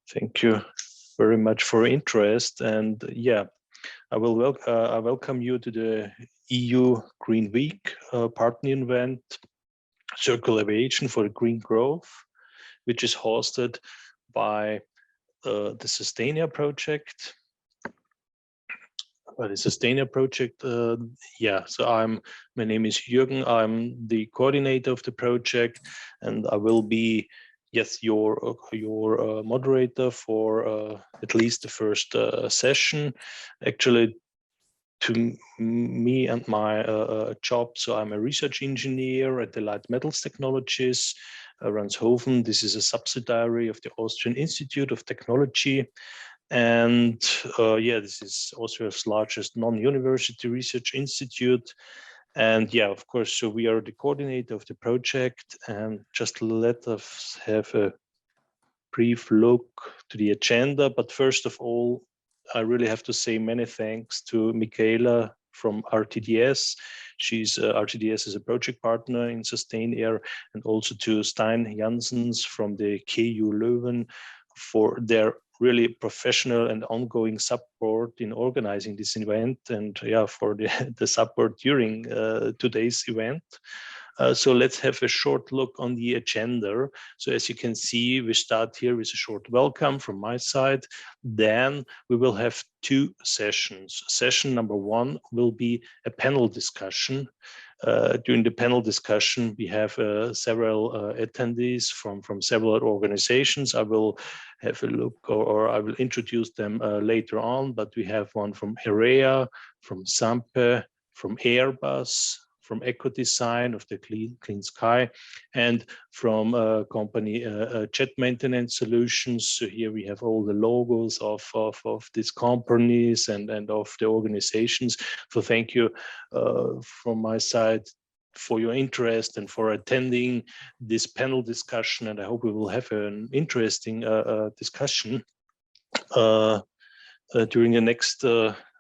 Thank you very much for interest. And yeah, I welcome you to the EU Green Week partner event, Circular Aviation for Green Growth, which is hosted by the SUSTAINair project. So my name is Jürgen. I'm the coordinator of the project, and I will be your moderator for at least the first session. Actually, to me and my job, so I'm a research engineer at the Light Metals Technologies, Ranshofen. This is a subsidiary of the Austrian Institute of Technology. And this is Austria's largest non-university research institute. And yeah, of course, so we are the coordinator of the project. And just let us have a brief look to the agenda. But first of all, I really have to say many thanks to Michaela from RTDS. RTDS is a project partner in SUSTAINair, and also to Stein Janssens from the KU Leuven for their really professional and ongoing support in organizing this event, and for the support during today's event. So let's have a short look on the agenda. So as you can see, we start here with a short welcome from my side. Then we will have two sessions. Session number one will be a panel discussion. During the panel discussion, we have several attendees from several organizations. I will have a look, or I will introduce them later on, but we have one from EREA, from SAMPE, from AIRBUS, from ecoDESIGN of the Clean Sky, and from company Jet Maintenance Solutions. So here we have all the logos of these companies and of the organizations. So thank you from my side for your interest and for attending this panel discussion. And I hope we will have an interesting discussion during the next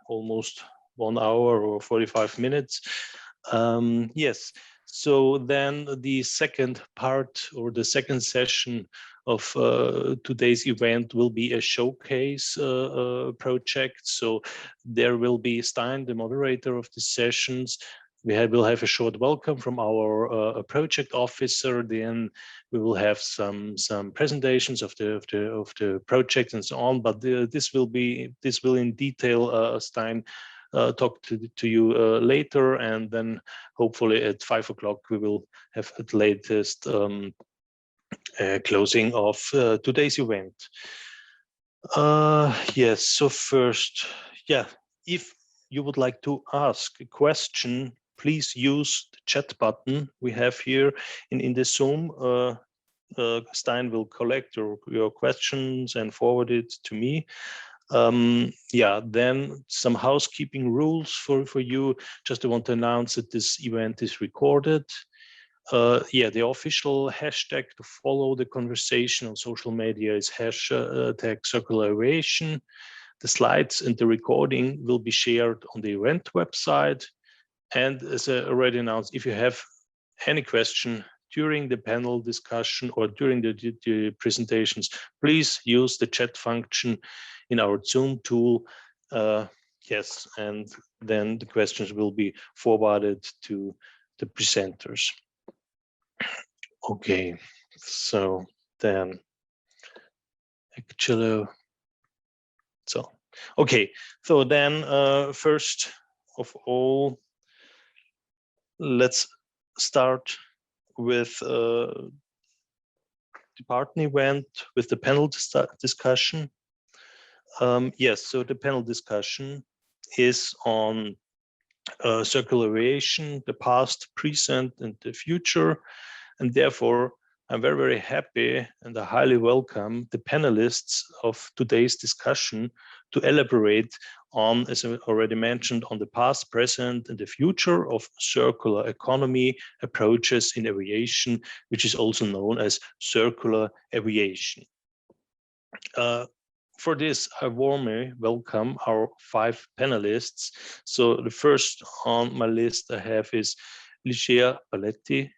almost 1 hour or 45 minutes. Yes, so then the second part, or the second session of today's event, will be a showcase project. So there will be Stein, the moderator of the sessions. We'll have a short welcome from our project officer. Then we will have some presentations of the project and so on. But this will in detail Stein talk to you later, and then hopefully at 5 o'clock we will have at latest closing of today's event. Yes, so first, if you would like to ask a question, please use the chat button we have here in the Zoom. Stein will collect your questions and forward it to me. Then some housekeeping rules for you. Just I want to announce that this event is recorded. The official hashtag to follow the conversation on social media is hashtag Circular Aviation. The slides and the recording will be shared on the event website. And as I already announced, if you have any question during the panel discussion or during the presentations, please use the chat function in our Zoom tool. Yes, and then the questions will be forwarded to the presenters. Okay, so then actually, so then first of all, let's start with the partner event, with the panel discussion. Yes, so the panel discussion is on circular aviation, the past, present, and the future. And therefore, I'm very, very happy, and I highly welcome the panelists of today's discussion to elaborate on, as I already mentioned, on the past, present, and the future of circular economy approaches in aviation, which is also known as circular aviation. For this, I warmly welcome our 5 panelists. So the first on my list I have is LIGEIA PALETTI.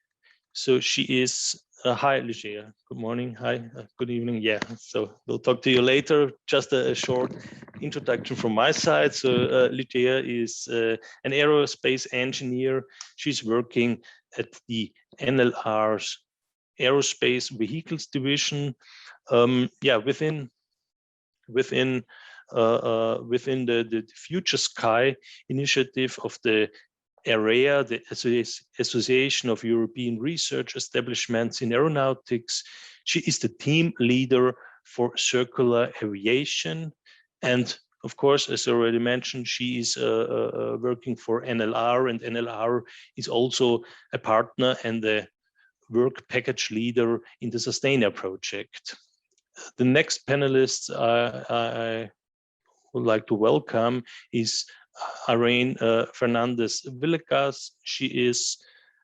So she is Hi, Ligea. Good morning. Hi, good evening. Yeah, so we'll talk to you later. Just a short introduction from my side. So Ligea is an aerospace engineer. She's working at the NLR's Aerospace Vehicles Division. Yeah, within the Future Sky initiative of the EREA, the Association of European Research Establishments in Aeronautics. She is the team leader for circular aviation. And of course, as already mentioned, she is working for NLR, and NLR is also a partner and the work package leader in the SUSTAINair project. The next panelists I would like to welcome is IRENE Fernandez Villegas. She is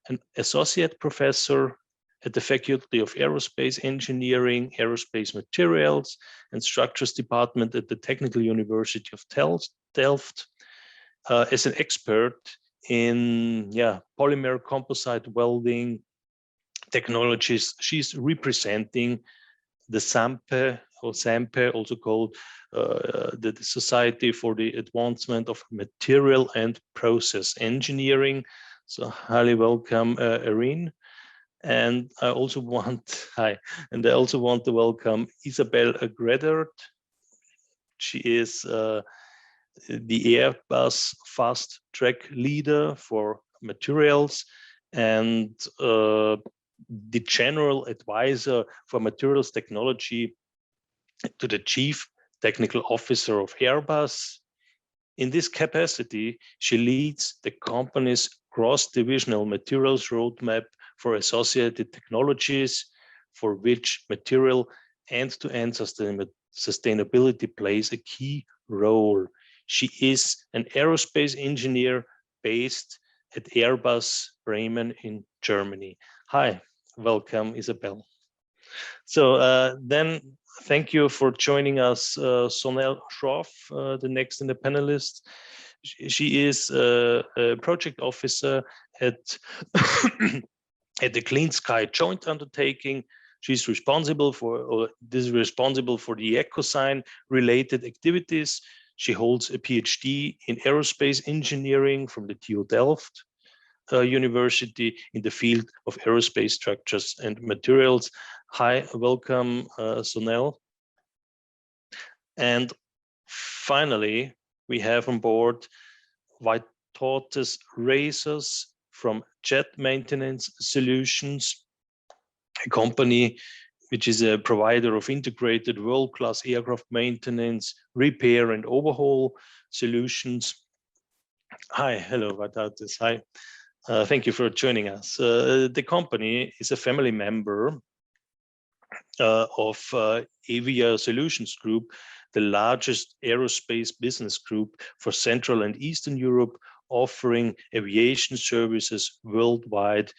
an associate professor at the Faculty of Aerospace Engineering, Aerospace Materials and Structures Department at the Technical University of Delft. As an expert in polymer composite welding technologies, she's representing the SAMPE, or SAMPE, also called the Society for the Advancement of Material and Process Engineering. So highly welcome, IRENE. And I also want to welcome Isabelle GRADERT. She is the AIRBUS fast track leader for materials and the general advisor for materials technology to the chief technical officer of AIRBUS. In this capacity, she leads the company's cross-divisional materials roadmap for associated technologies, for which material end-to-end sustainability plays a key role. She is an aerospace engineer based at Airbus Bremen in Germany. Hi, welcome, Isabelle. So then, thank you for joining us, SONELL SHROFF, the next in the panelists. She is a project officer at at the Clean Sky Joint Undertaking. She's responsible for, or is responsible for the ecodesign related activities. She holds a PhD in aerospace engineering from the TU Delft University in the field of aerospace structures and materials. Hi, welcome, SONELL. And finally, we have on board VYTAUTAS REISAS from Jet Maintenance Solutions, a company which is a provider of integrated world-class aircraft maintenance, repair and overhaul solutions. Hi, hello, VYTAUTAS. Hi. Thank you for joining us. The company is a family member of EREA Solutions Group, the largest aerospace business group for Central and Eastern Europe, offering aviation services worldwide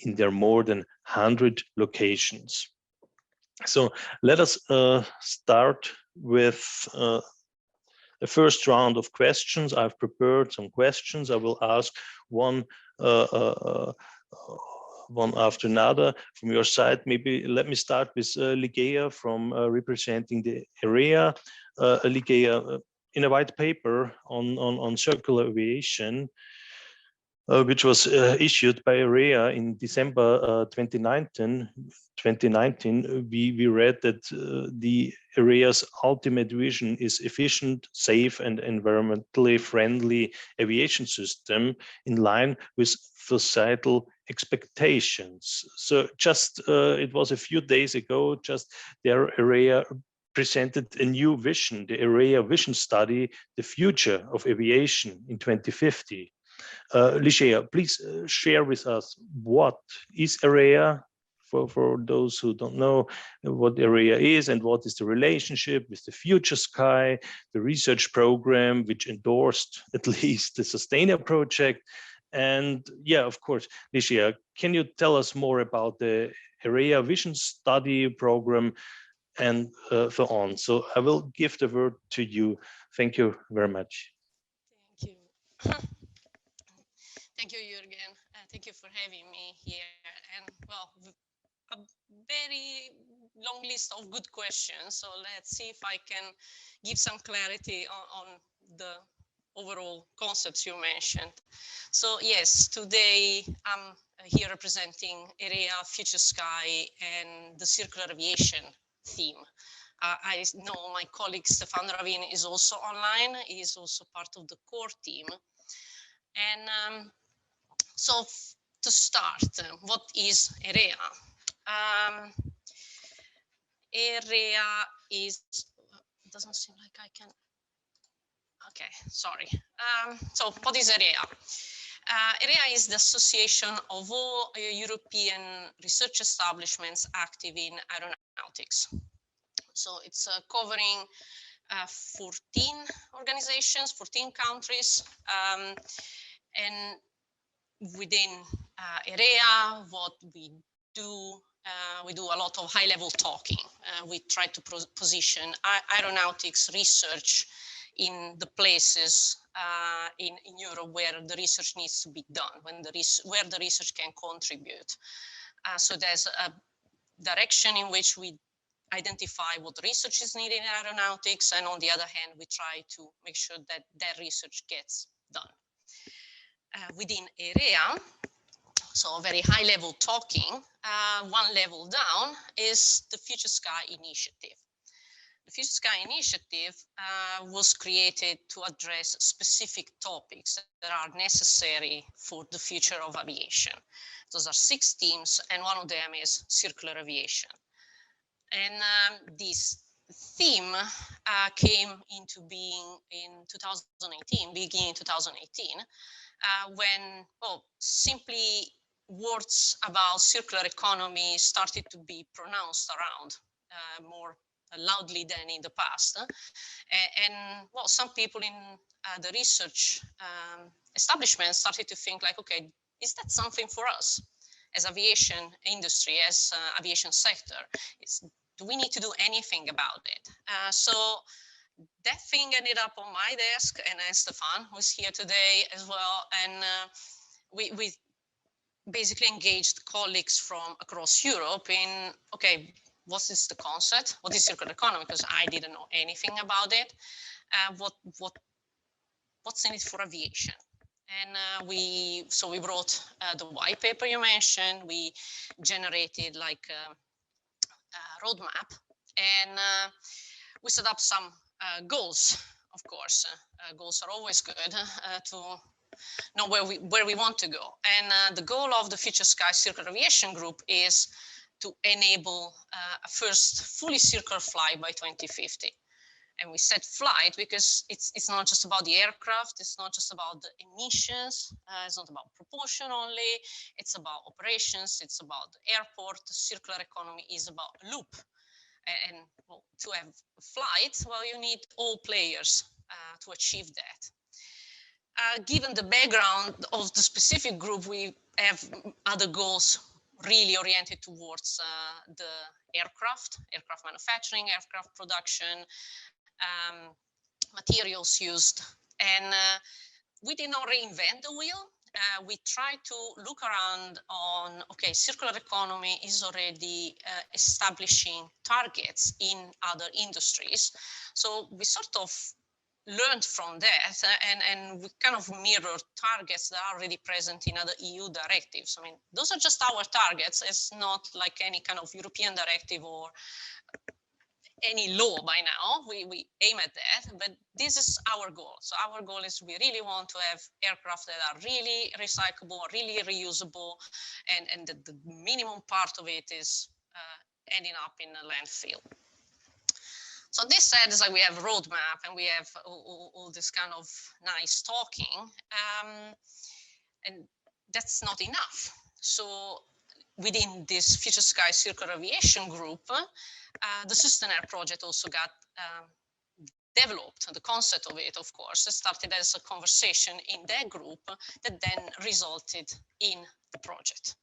in their more than 100 locations. So let us start with the first round of questions. I've prepared some questions. I will ask one after another from your side. Maybe let me start with LIGEIA from representing the EREA. LIGEIA, in a white paper on circular aviation, which was issued by EREA in December 2019, we read that the EREA's ultimate vision is efficient, safe, and environmentally friendly aviation system in line with societal expectations. So just it was a few days ago, just their EREA presented a new vision, the EREA Vision Study, The Future of Aviation in 2050. LIGEIA, please share with us what is EREA, for those who don't know what EREA is and what is the relationship with the Future Sky, the research program which endorsed at least the SUSTAINair project. And yeah, of course, LIGEIA, can you tell us more about the EREA Vision Study program and so on? So I will give the word to you. Thank you very much. Thank you. Thank you, Jürgen. Thank you for having me here. And well, very long list of good questions. So let's see if I can give some clarity on the overall concepts you mentioned. So yes, today I'm here representing EREA, Future Sky, and the Circular Aviation theme. I know my colleague Stefano Ravini is also online. He is also part of the core team. And so to start, what is EREA? EREA is, doesn't seem like I can, okay, sorry. So what is EREA? EREA is the association of all European research establishments active in aeronautics. So it's covering 14 organizations, 14 countries, and within EREA, what we do a lot of high-level talking. We try to position aeronautics research in the places in Europe where the research needs to be done, where the research can contribute. So there's a direction in which we identify what research is needed in aeronautics, and on the other hand, we try to make sure that that research gets done. Within EREA, so very high level talking, one level down is the Future Sky Initiative. The Future Sky Initiative was created to address specific topics that are necessary for the future of aviation. Those are 6 themes, and one of them is circular aviation. And this theme came into being in 2018, beginning 2018, when simply words about circular economy started to be pronounced around more loudly than in the past. And well, some people in the research establishment started to think like, okay, is that something for us as aviation industry, as aviation sector? Do we need to do anything about it? So that thing ended up on my desk, and Stefan, who's here today as well. And we basically engaged colleagues from across Europe in, okay, what is the concept? What is circular economy? Because I didn't know anything about it. What's in it for aviation? And we wrote the white paper you mentioned. We generated like a roadmap, and we set up some goals. Of course, goals are always good to know where we want to go. And the goal of the Future Sky Circular Aviation Group is to enable a first fully circular flight by 2050. And we said flight because it's not just about the aircraft, it's not just about the emissions, it's not about propulsion only, it's about operations, it's about the airport. The circular economy is about a loop. And well, to have a flight, well, you need all players to achieve that. Given the background of the specific group, we have other goals really oriented towards the aircraft manufacturing, aircraft production, materials used. And we did not reinvent the wheel. We tried to look around on, okay, circular economy is already establishing targets in other industries. So we sort of learned from that, and we kind of mirrored targets that are already present in other EU directives. I mean, those are just our targets. It's not like any kind of European directive or any law by now. We aim at that, but this is our goal. So our goal is we really want to have aircraft that are really recyclable, really reusable, and the minimum part of it is ending up in a landfill. So this said is like we have a roadmap and we have all this kind of nice talking, and that's not enough. So within this Future Sky Circular Aviation Group, the SUSTAINair project also got developed. The concept of it, of course, started as a conversation in that group that then resulted in the project.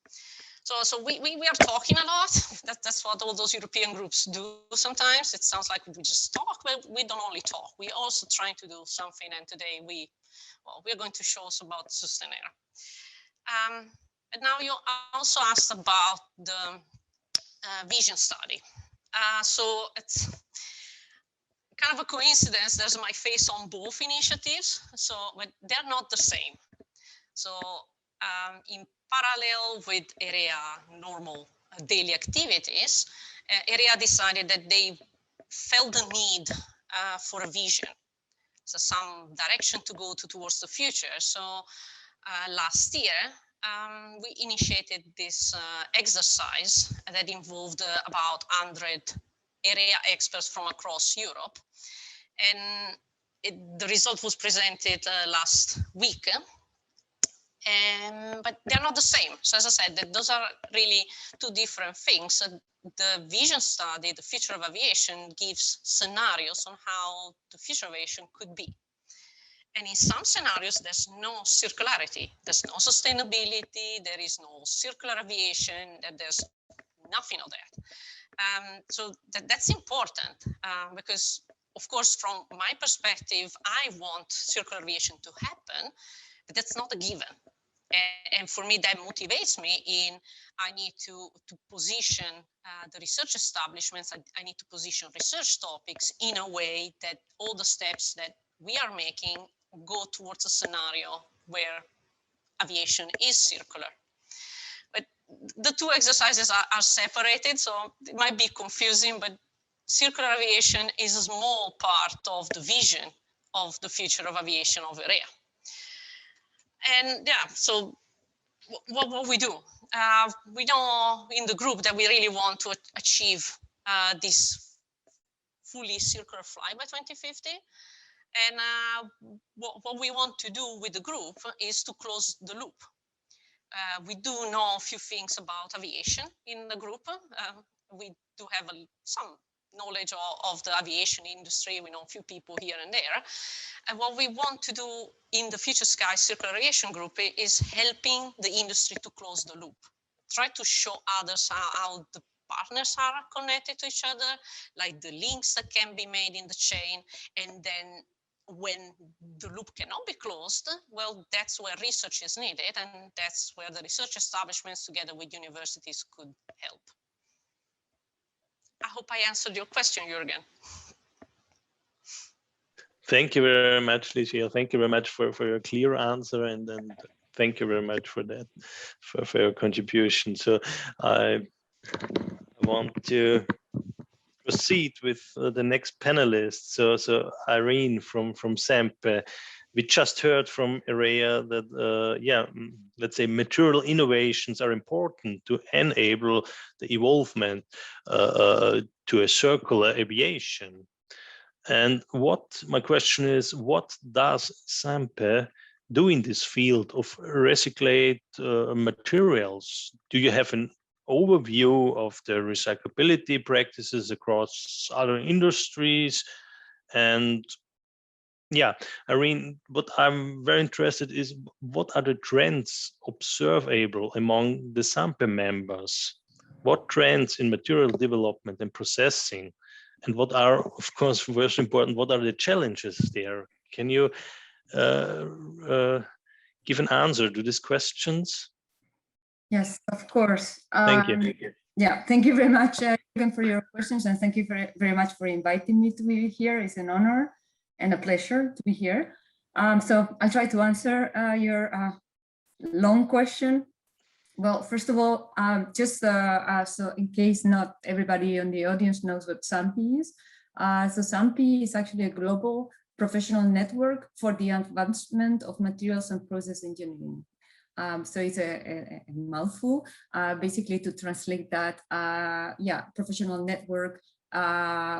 So we are talking a lot. That's what all those European groups do sometimes. It sounds like we just talk, but we don't only talk. We're also trying to do something. And today we're going to show us about SUSTAINair. But now you also asked about the vision study. So it's kind of a coincidence. There's my face on both initiatives, but they're not the same. So in parallel with EREA normal daily activities, EREA decided that they felt the need for a vision, so some direction to go towards the future. So last year, we initiated this exercise that involved about 100 EREA experts from across Europe. And the result was presented last week. But they're not the same. So as I said, those are really two different things. The vision study, the future of aviation, gives scenarios on how the future of aviation could be. And in some scenarios, there's no circularity, there's no sustainability, there is no circular aviation, there's nothing of that. So that's important because, of course, from my perspective, I want circular aviation to happen, but that's not a given. And for me, that motivates me in I need to position the research establishments, I need to position research topics in a way that all the steps that we are making go towards a scenario where aviation is circular. But the two exercises are separated, so it might be confusing, but circular aviation is a small part of the vision of the future of aviation of EREA. And yeah, so what we do, we know in the group that we really want to achieve this fully circular flight by 2050. And what we want to do with the group is to close the loop. We do know a few things about aviation in the group. We do have some knowledge of the aviation industry. We know a few people here and there. And what we want to do in the Future Sky Circular Aviation Group is helping the industry to close the loop. Try to show others how the partners are connected to each other, like the links that can be made in the chain. And then when the loop cannot be closed, well, that's where research is needed. And that's where the research establishments together with universities could help. I hope I answered your question, Jürgen. Thank you very much, LIGEIA. Thank you very much for your clear answer, and thank you very much for that, for your contribution. So I want to proceed with the next panelist. So IRENE from SAMPE. We just heard from EREA that, let's say material innovations are important to enable the evolvement to a circular aviation. And my question is, what does SAMPE do in this field of recycled materials? Do you have an overview of the recyclability practices across other industries? And yeah, IRENE, what I'm very interested is, what are the trends observable among the SAMPE members? What trends in material development and processing? And what are, of course, most important, what are the challenges there? Can you give an answer to these questions? Yes, of course. Thank you. Yeah, thank you very much, Jürgen, for your questions, and thank you very much for inviting me to be here. It's an honor and a pleasure to be here. So I'll try to answer your long question. Well, first of all, just so in case not everybody on the audience knows what SAMPE is. So SAMPE is actually a global professional network for the advancement of materials and process engineering. So it's a mouthful, basically to translate that, professional network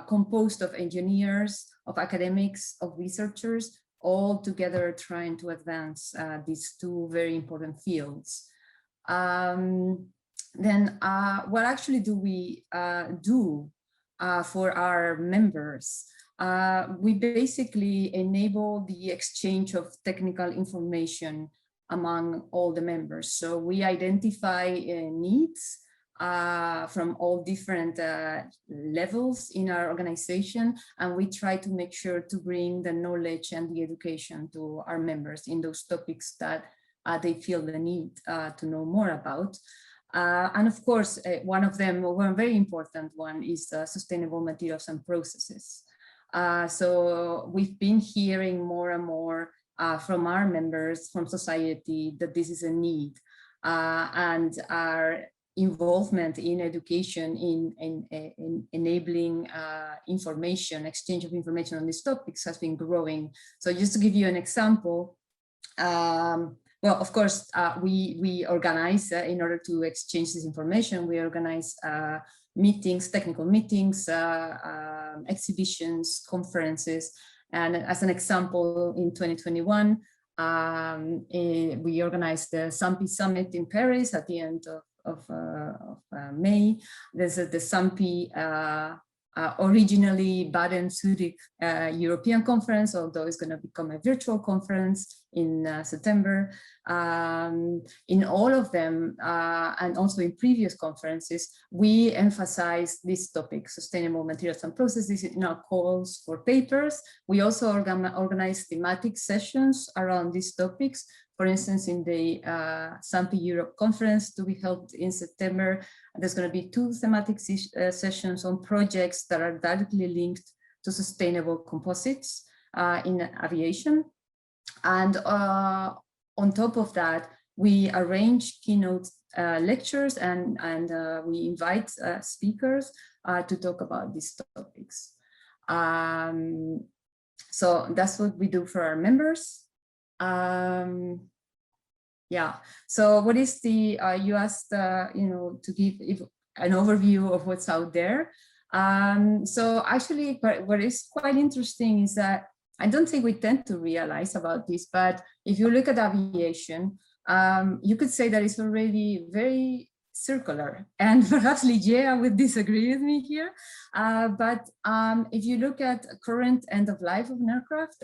composed of engineers, of academics, of researchers, all together trying to advance these two very important fields. Then what actually do we do for our members? We basically enable the exchange of technical information among all the members. So we identify needs from all different levels in our organization, and we try to make sure to bring the knowledge and the education to our members in those topics that they feel the need to know more about. And of course, one very important one is sustainable materials and processes. So we've been hearing more and more from our members, from society, that this is a need, and our involvement in education, in enabling information, exchange of information on these topics has been growing. So just to give you an example, well, of course, we organize, in order to exchange this information, we organize meetings, technical meetings, exhibitions, conferences. And as an example, in 2021, we organized the SAMPE Summit in Paris at the end of May. There's the SAMPE originally Baden-Zurich European conference, although it's going to become a virtual conference in September. In all of them, and also in previous conferences, we emphasize this topic, sustainable materials and processes, in our calls for papers. We also organize thematic sessions around these topics. For instance, in the SAMPE Europe conference to be held in September, there's going to be 2 thematic sessions on projects that are directly linked to sustainable composites in aviation. And on top of that, we arrange keynote lectures and we invite speakers to talk about these topics. So that's what we do for our members. Yeah, so what is the, you asked, to give an overview of what's out there. So actually, what is quite interesting is that I don't think we tend to realize about this, but if you look at aviation, you could say that it's already very circular, and perhaps LIGEIA would disagree with me here. But if you look at current end of life of an aircraft,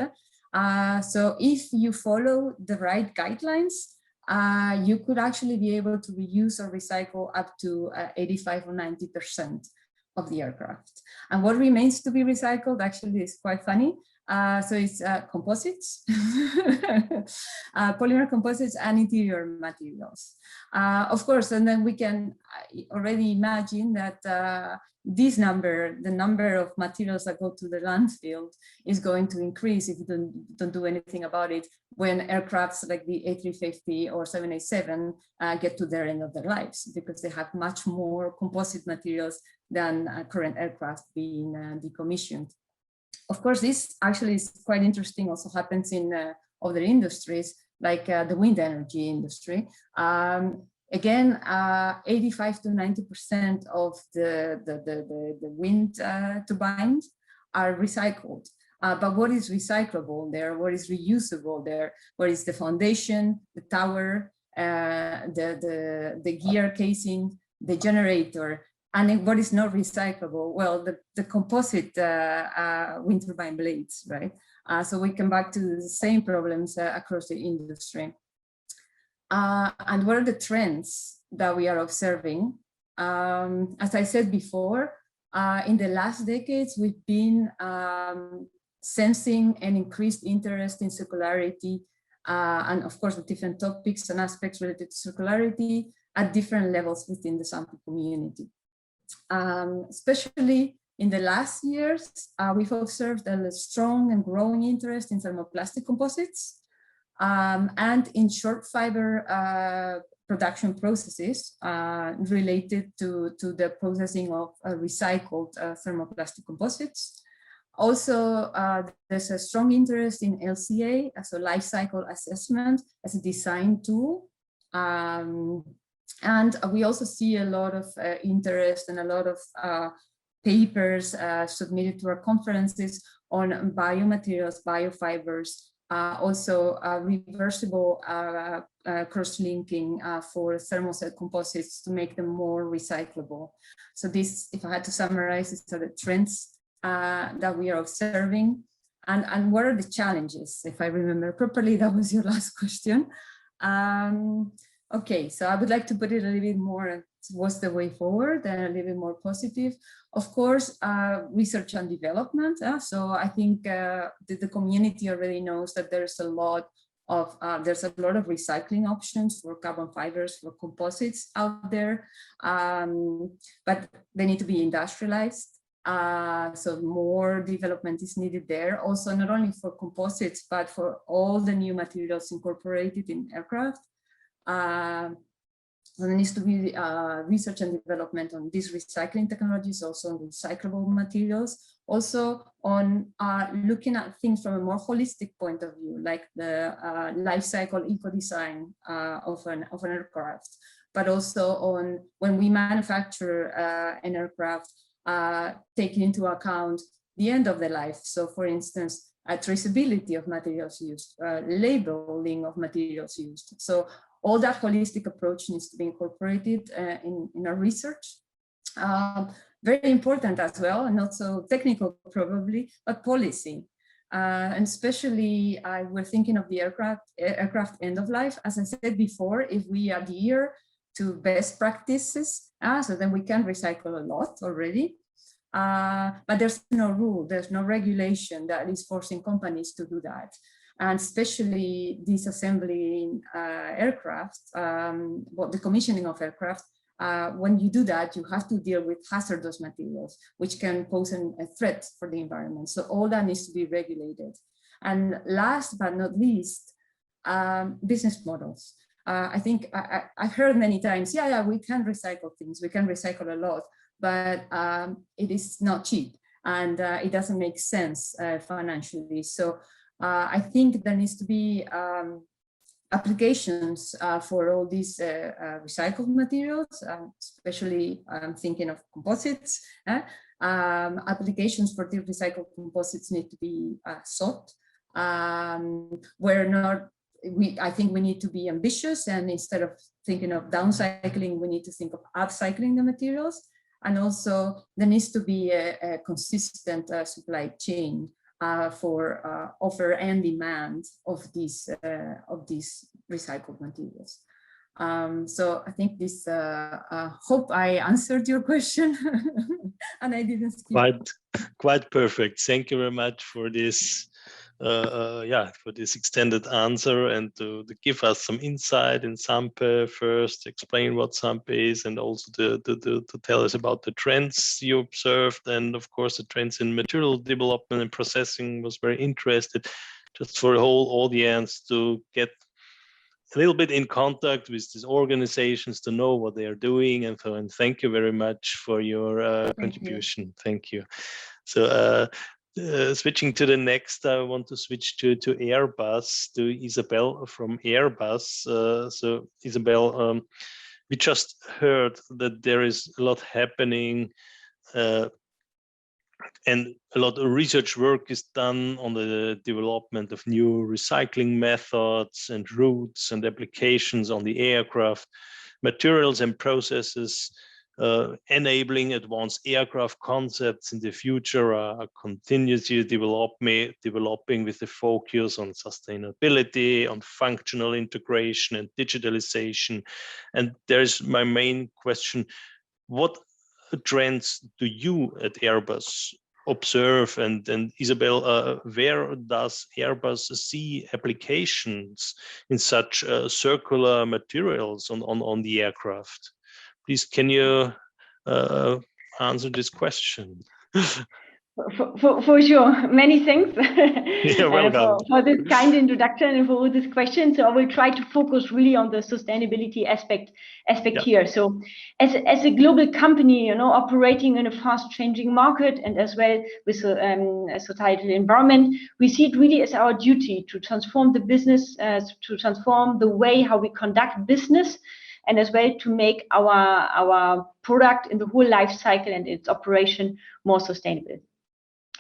so if you follow the right guidelines, you could actually be able to reuse or recycle up to 85 or 90% of the aircraft. And what remains to be recycled actually is quite funny. So it's composites, polymer composites and interior materials. Of course, and then we can already imagine that this number, the number of materials that go to the landfill, is going to increase if you don't do anything about it when aircrafts like the A350 or 787 get to their end of their lives, because they have much more composite materials than current aircraft being decommissioned. Of course, this actually is quite interesting, also happens in other industries, like the wind energy industry. Again, 85 to 90% of the wind turbines are recycled. But what is recyclable there? What is reusable there? What is the foundation, the tower, the gear casing, the generator? And what is not recyclable? Well, the composite wind turbine blades, right? So we come back to the same problems across the industry. And what are the trends that we are observing? As I said before, in the last decades, we've been sensing an increased interest in circularity, and of course, the different topics and aspects related to circularity at different levels within the SAMPE community. Especially in the last years, we've observed a strong and growing interest in thermoplastic composites and in short fiber production processes related to the processing of recycled thermoplastic composites. Also, there's a strong interest in LCA as a life cycle assessment as a design tool. And we also see a lot of interest and a lot of papers submitted to our conferences on biomaterials, biofibers, also reversible cross-linking for thermoset composites to make them more recyclable. So this, if I had to summarize, these are the trends that we are observing. And what are the challenges? If I remember properly, that was your last question. Okay, so I would like to put it a little bit more, what's the way forward, and a little bit more positive. Of course, research and development. So I think the community already knows that there's a lot of, there's a lot of recycling options for carbon fibers, for composites out there, but they need to be industrialized. So more development is needed there. Also, not only for composites, but for all the new materials incorporated in aircraft. So there needs to be research and development on these recycling technologies, also on recyclable materials, also on looking at things from a more holistic point of view, like the life cycle eco-design of an aircraft, but also on when we manufacture an aircraft, taking into account the end of the life. So for instance, traceability of materials used, labeling of materials used. So all that holistic approach needs to be incorporated in our research. Very important as well, and not so technical probably, but policy. And especially we're thinking of the aircraft end of life. As I said before, if we adhere to best practices, so then we can recycle a lot already. But there's no rule, there's no regulation that is forcing companies to do that. And especially disassembling aircraft, the commissioning of aircraft, when you do that, you have to deal with hazardous materials, which can pose a threat for the environment. So all that needs to be regulated. And last but not least, business models. I think I've heard many times, yeah, we can recycle things, we can recycle a lot, but it is not cheap and it doesn't make sense financially. So I think there needs to be applications for all these recycled materials, especially I'm thinking of composites. Applications for the recycled composites need to be sought. I think we need to be ambitious, and instead of thinking of downcycling, we need to think of upcycling the materials. And also there needs to be a consistent supply chain for offer and demand of these recycled materials. So I think this, hope I answered your question and I didn't skip. Quite perfect. Thank you very much for this, for this extended answer, and to give us some insight in SAMPE first, explain what SAMPE is, and also to tell us about the trends you observed, and of course the trends in material development and processing. Was very interested, just for the whole audience to get a little bit in contact with these organizations, to know what they are doing and so on. Thank you very much for your contribution. Thank you. So switching to the next, I want to switch to AIRBUS, to Isabel from AIRBUS. So Isabel, we just heard that there is a lot happening and a lot of research work is done on the development of new recycling methods and routes and applications on the aircraft, materials and processes, enabling advanced aircraft concepts in the future are continuously developing with the focus on sustainability, on functional integration and digitalization. And there's my main question: what trends do you at AIRBUS observe? And Isabel, where does AIRBUS see applications in such circular materials on the aircraft? Please, can you answer this question? For sure, many thanks for this kind introduction and for this question. So I will try to focus really on the sustainability aspect here. So as a global company, operating in a fast changing market and as well with a societal environment, we see it really as our duty to transform the business, to transform the way how we conduct business, and as well to make our product in the whole life cycle and its operation more sustainable.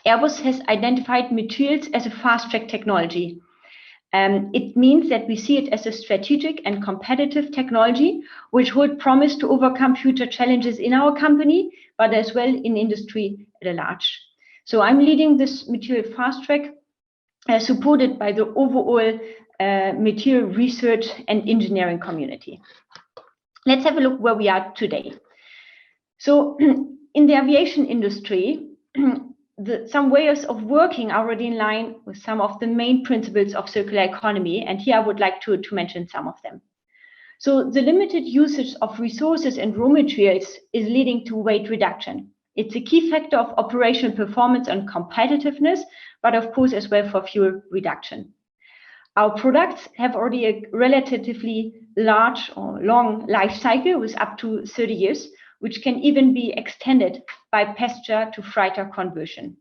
AIRBUS has identified materials as a fast-track technology. It means that we see it as a strategic and competitive technology, which would promise to overcome future challenges in our company, but as well in industry at large. So I'm leading this material fast-track, supported by the overall material research and engineering community. Let's have a look where we are today. So in the aviation industry, some ways of working are already in line with some of the main principles of circular economy, and here I would like to mention some of them. So the limited usage of resources and raw materials is leading to weight reduction. It's a key factor of operational performance and competitiveness, but of course as well for fuel reduction. Our products have already a relatively large or long life cycle with up to 30 years, which can even be extended by passenger to freighter conversion.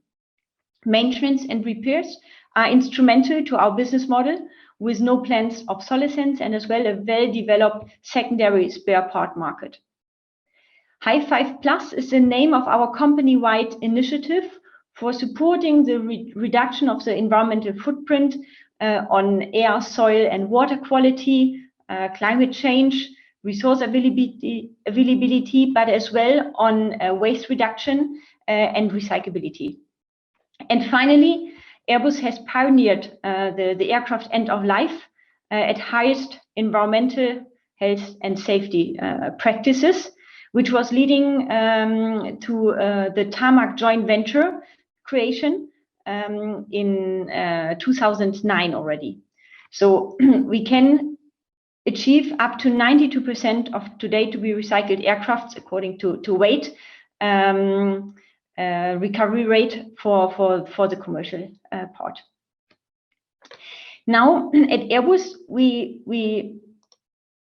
Maintenance and repairs are instrumental to our business model, with no planned obsolescence and as well a well-developed secondary spare part market. High 5 Plus is the name of our company-wide initiative for supporting the reduction of the environmental footprint on air, soil and water quality, climate change, resource availability, but as well on waste reduction and recyclability. And finally, Airbus has pioneered the aircraft end of life at highest environmental, health and safety practices, which was leading to the Tarmac joint venture creation in 2009 already. So we can achieve up to 92% of today to be recycled aircrafts according to weight recovery rate for the commercial part. Now at Airbus, we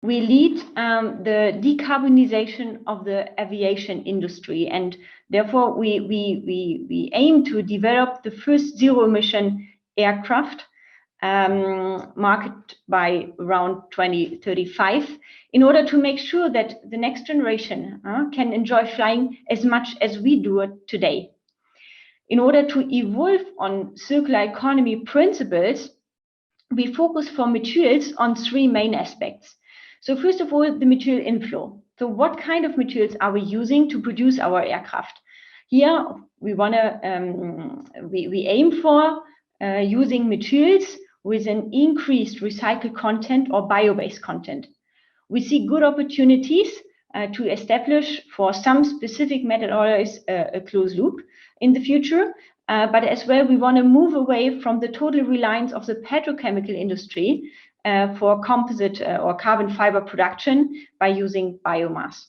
lead the decarbonization of the aviation industry, and therefore we aim to develop the first zero-emission aircraft market by around 2035, in order to make sure that the next generation can enjoy flying as much as we do it today. In order to evolve on circular economy principles, we focus for materials on 3 main aspects. So first of all, the material inflow. So what kind of materials are we using to produce our aircraft? Here we want to we aim for using materials with an increased recycled content or bio-based content. We see good opportunities to establish for some specific metal alloys a closed loop in the future, but as well we want to move away from the total reliance of the petrochemical industry for composite or carbon fiber production by using biomass.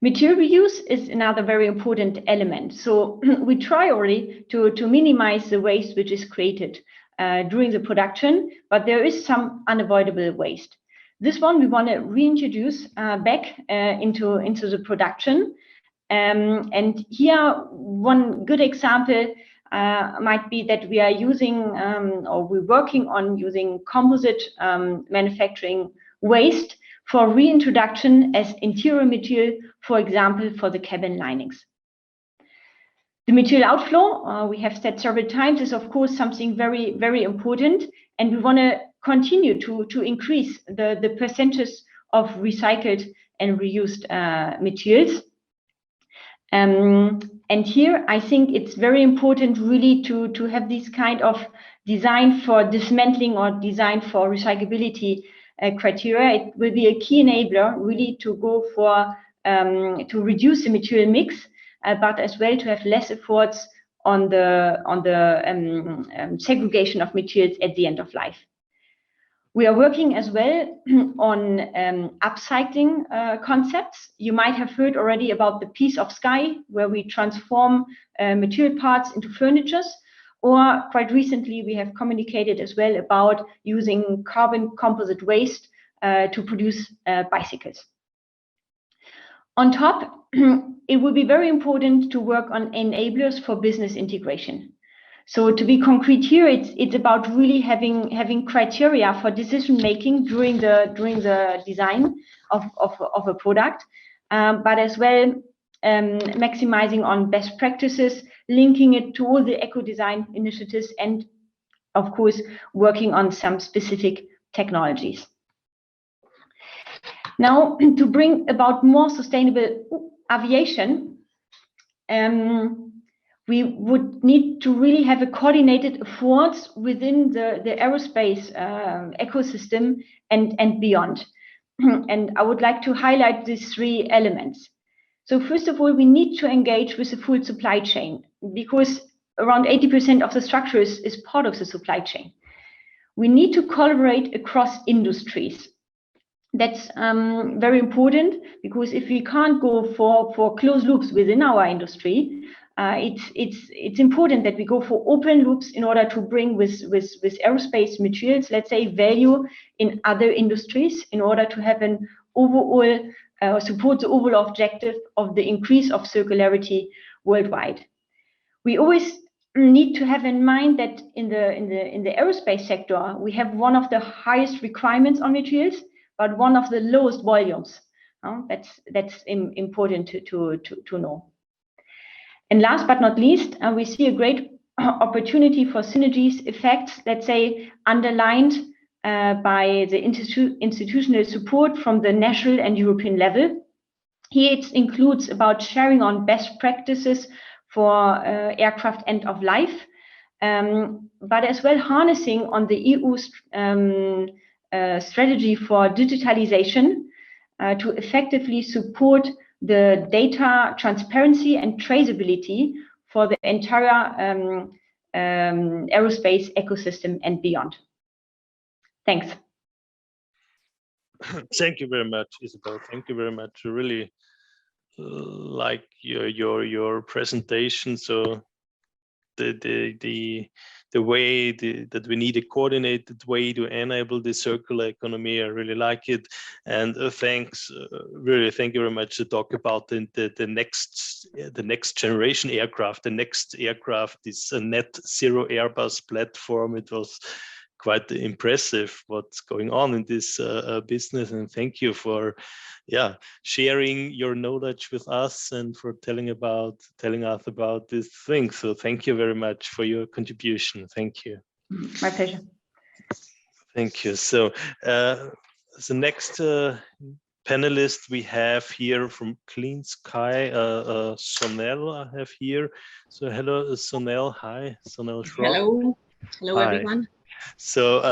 Material reuse is another very important element. So we try already to minimize the waste which is created during the production, but there is some unavoidable waste. This one we want to reintroduce back into the production. And here one good example might be that we are using or we're working on using composite manufacturing waste for reintroduction as interior material, for example, for the cabin linings. The material outflow, we have said several times, is of course something very, very important, and we want to continue to increase the percentage of recycled and reused materials. And here I think it's very important really to have this kind of design for dismantling or design for recyclability criteria. It will be a key enabler really to go for to reduce the material mix, but as well to have less efforts on the segregation of materials at the end of life. We are working as well on upcycling concepts. You might have heard already about the piece of sky, where we transform material parts into furnitures, or quite recently we have communicated as well about using carbon composite waste to produce bicycles. On top, it will be very important to work on enablers for business integration. So to be concrete here, it's about really having criteria for decision making during the design of a product, but as well maximizing on best practices, linking it to all the eco-design initiatives, and of course working on some specific technologies. Now, to bring about more sustainable aviation, we would need to really have a coordinated efforts within the aerospace ecosystem and beyond. And I would like to highlight these 3 elements. So first of all, we need to engage with the full supply chain, because around 80% of the structures is part of the supply chain. We need to collaborate across industries. That's very important, because if we can't go for closed loops within our industry, it's important that we go for open loops in order to bring with aerospace materials, let's say, value in other industries, in order to have an overall support the overall objective of the increase of circularity worldwide. We always need to have in mind that in the aerospace sector, we have one of the highest requirements on materials, but one of the lowest volumes. That's important to know. And last but not least, we see a great opportunity for synergies effects, let's say, underlined by the institutional support from the national and European level. Here it includes about sharing on best practices for aircraft end of life, but as well harnessing on the EU strategy for digitalization to effectively support the data transparency and traceability for the entire aerospace ecosystem and beyond. Thanks. Thank you very much, Isabel. Thank you very much. I really like your presentation. So the way that we need a coordinated way to enable the circular economy, I really like it. And thanks, really, thank you very much to talk about the next generation aircraft. The next aircraft is a net zero Airbus platform. It was quite impressive what's going on in this business, and thank you for sharing your knowledge with us and for telling us about this thing. So thank you very much for your contribution. Thank you. My pleasure. Thank you. So the next panelist we have here from Clean Sky, SONELL I have here. So hello, SONELL. Hi, SONELL SHROFF. Hello everyone. So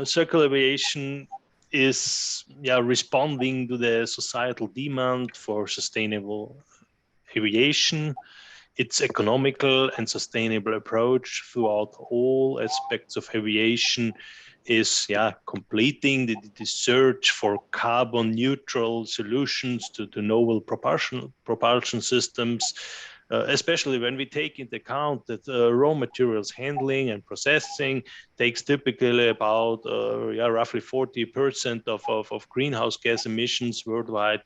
circular aviation is responding to the societal demand for sustainable aviation. Its economical and sustainable approach throughout all aspects of aviation is completing the search for carbon neutral solutions to novel propulsion systems. Especially when we take into account that raw materials handling and processing takes typically about roughly 40% of greenhouse gas emissions worldwide.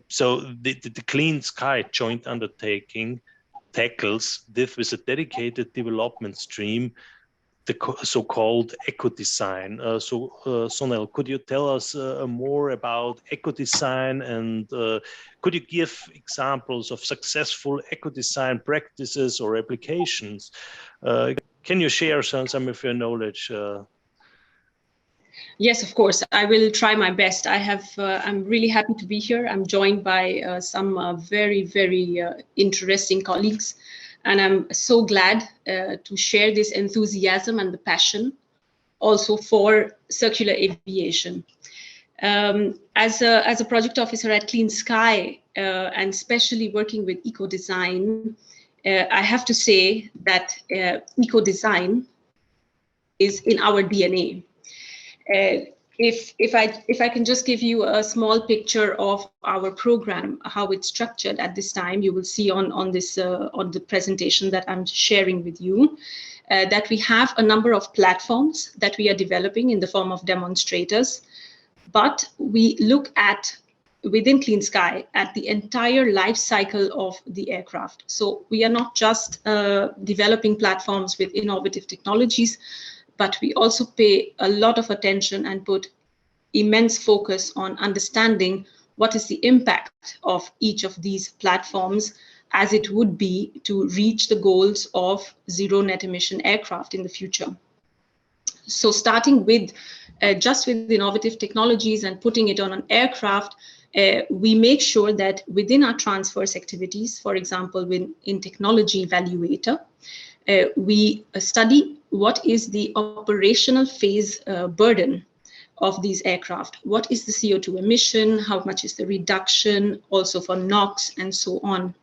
So the Clean Sky joint undertaking tackles this with a dedicated development stream, the so-called ecoDESIGN. SONELL, could you tell us more about ecoDESIGN, and could you give examples of successful ecoDESIGN practices or applications? Can you share some of your knowledge? Yes, of course. I will try my best. I'm really happy to be here. I'm joined by some very, very interesting colleagues. And I'm so glad to share this enthusiasm and the passion also for circular aviation. As a project officer at Clean Sky, and especially working with ecoDESIGN, I have to say that ecoDESIGN is in our DNA. If I can just give you a small picture of our program, how it's structured at this time, you will see on the presentation that I'm sharing with you, that we have a number of platforms that we are developing in the form of demonstrators, but we look at within Clean Sky at the entire life cycle of the aircraft. So we are not just developing platforms with innovative technologies, but we also pay a lot of attention and put immense focus on understanding what is the impact of each of these platforms as it would be to reach the goals of zero net emission aircraft in the future. So starting with just with innovative technologies and putting it on an aircraft, we make sure that within our transverse activities, for example, in technology evaluator, we study what is the operational phase burden of these aircraft. What is the CO2 emission? How much is the reduction? Also for NOx and so on.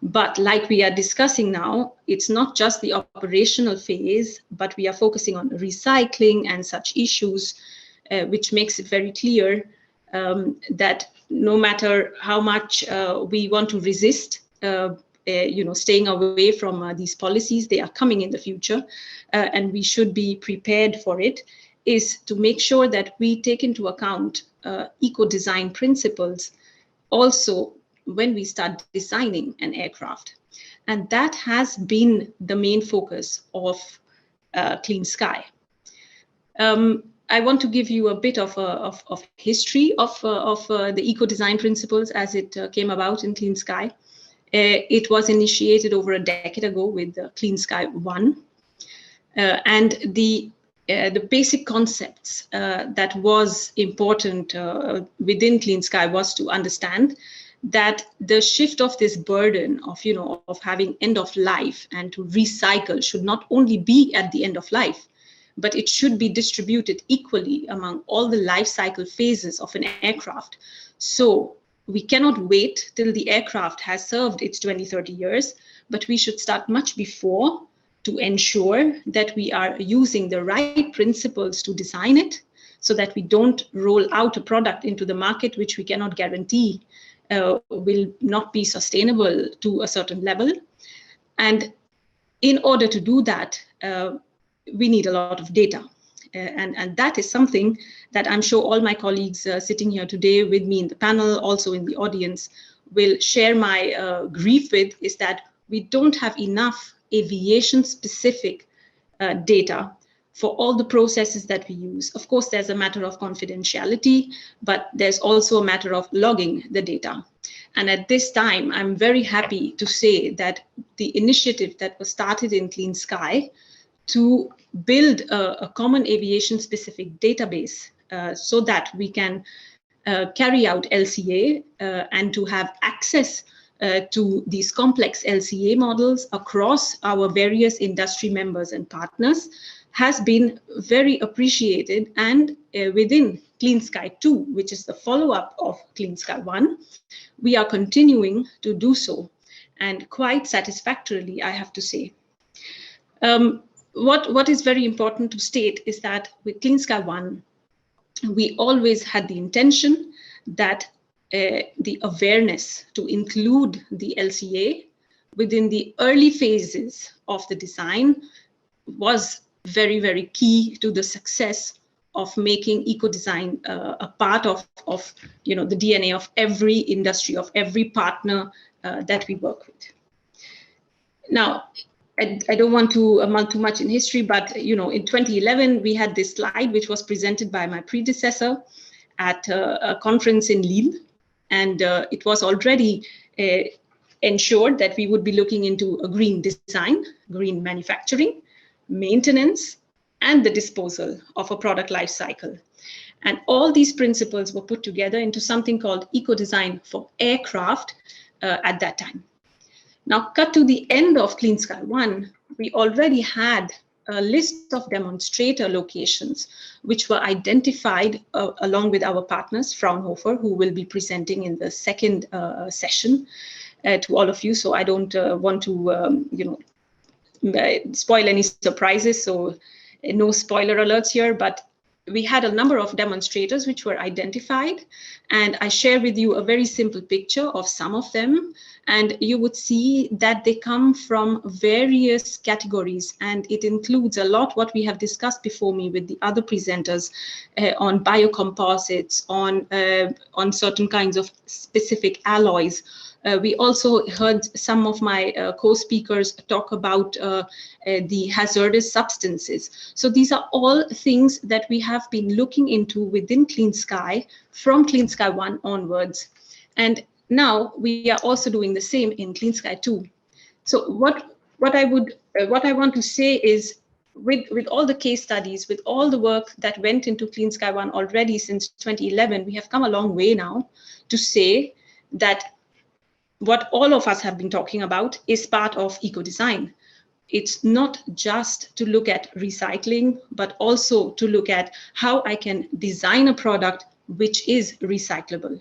But like we are discussing now, it's not just the operational phase, but we are focusing on recycling and such issues, which makes it very clear that no matter how much we want to resist, staying away from these policies, they are coming in the future, and we should be prepared for it, is to make sure that we take into account eco-design principles also when we start designing an aircraft. And that has been the main focus of Clean Sky. I want to give you a bit of history of the eco-design principles as it came about in Clean Sky. It was initiated over a decade ago with Clean Sky 1. And the basic concepts that was important within Clean Sky was to understand that the shift of this burden of having end of life and to recycle should not only be at the end of life, but it should be distributed equally among all the life cycle phases of an aircraft. So we cannot wait till the aircraft has served its 20-30 years, but we should start much before to ensure that we are using the right principles to design it, so that we don't roll out a product into the market which we cannot guarantee will not be sustainable to a certain level. And in order to do that, we need a lot of data. And that is something that I'm sure all my colleagues sitting here today with me in the panel, also in the audience, will share my grief with, is that we don't have enough aviation-specific data for all the processes that we use. Of course, there's a matter of confidentiality, but there's also a matter of logging the data. And at this time, I'm very happy to say that the initiative that was started in Clean Sky to build a common aviation-specific database so that we can carry out LCA and to have access to these complex LCA models across our various industry members and partners has been very appreciated. And within Clean Sky 2, which is the follow-up of Clean Sky 1, we are continuing to do so, and quite satisfactorily, I have to say. What is very important to state is that with Clean Sky 1, we always had the intention that the awareness to include the LCA within the early phases of the design was very, very key to the success of making eco-design a part of the DNA of every industry, of every partner that we work with. Now, I don't want to amount too much in history, but in 2011 we had this slide which was presented by my predecessor at a conference in Lille, and it was already ensured that we would be looking into a green design, green manufacturing, maintenance, and the disposal of a product life cycle. And all these principles were put together into something called eco-design for aircraft at that time. Now, cut to the end of Clean Sky 1, we already had a list of demonstrator locations which were identified along with our partners, Fraunhofer, who will be presenting in the second session to all of you. So I don't want to, spoil any surprises. So no spoiler alerts here, but we had a number of demonstrators which were identified, and I share with you a very simple picture of some of them, and you would see that they come from various categories, and it includes a lot what we have discussed before me with the other presenters on biocomposites, on certain kinds of specific alloys. We also heard some of my co-speakers talk about the hazardous substances. So these are all things that we have been looking into within Clean Sky from Clean Sky 1 onwards. And now we are also doing the same in Clean Sky 2. So what I want to say is, with all the case studies, with all the work that went into Clean Sky 1 already since 2011, we have come a long way now to say that what all of us have been talking about is part of eco-design. it's not just to look at recycling, but also to look at how I can design a product which is recyclable.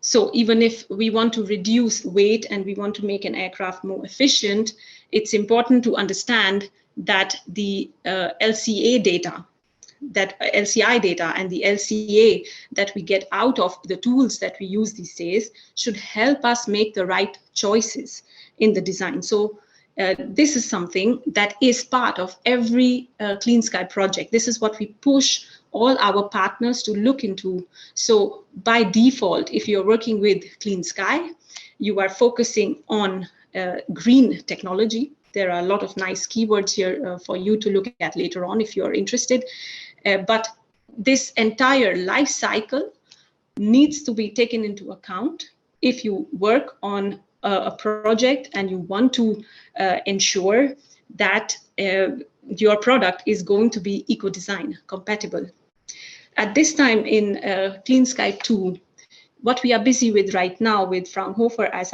So even if we want to reduce weight and we want to make an aircraft more efficient, it's important to understand that the LCI data and the LCA that we get out of the tools that we use these days should help us make the right choices in the design. So this is something that is part of every Clean Sky project. This is what we push all our partners to look into. So by default, if you're working with Clean Sky, you are focusing on green technology. There are a lot of nice keywords here for you to look at later on if you're interested. But this entire life cycle needs to be taken into account if you work on a project and you want to ensure that your product is going to be ecoDESIGN compatible. At this time in Clean Sky 2, what we are busy with right now with Fraunhofer as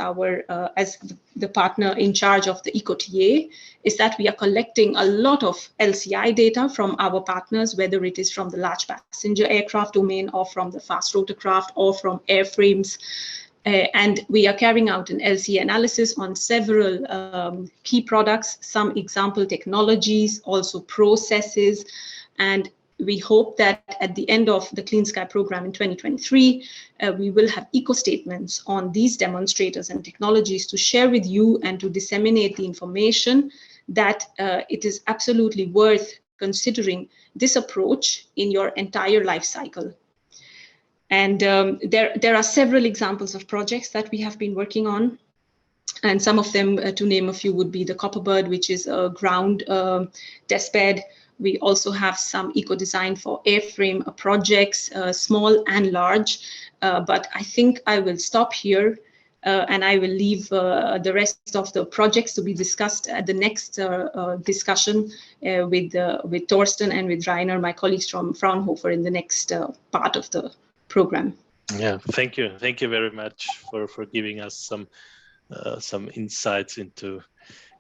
the partner in charge of the EcoTA is that we are collecting a lot of LCI data from our partners, whether it is from the large passenger aircraft domain or from the fast rotorcraft or from airframes. And we are carrying out an LCA analysis on several key products, some example technologies, also processes, and we hope that at the end of the Clean Sky program in 2023, we will have eco-statements on these demonstrators and technologies to share with you and to disseminate the information that it is absolutely worth considering this approach in your entire life cycle. And there are several examples of projects that we have been working on. And some of them, to name a few, would be the Copperbird, which is a ground testbed. We also have some eco-design for airframe projects, small and large. But I think I will stop here and I will leave the rest of the projects to be discussed at the next discussion with Torsten and with Rainer, my colleagues from Fraunhofer, in the next part of the program. Yeah, thank you. Thank you very much for giving us some insights into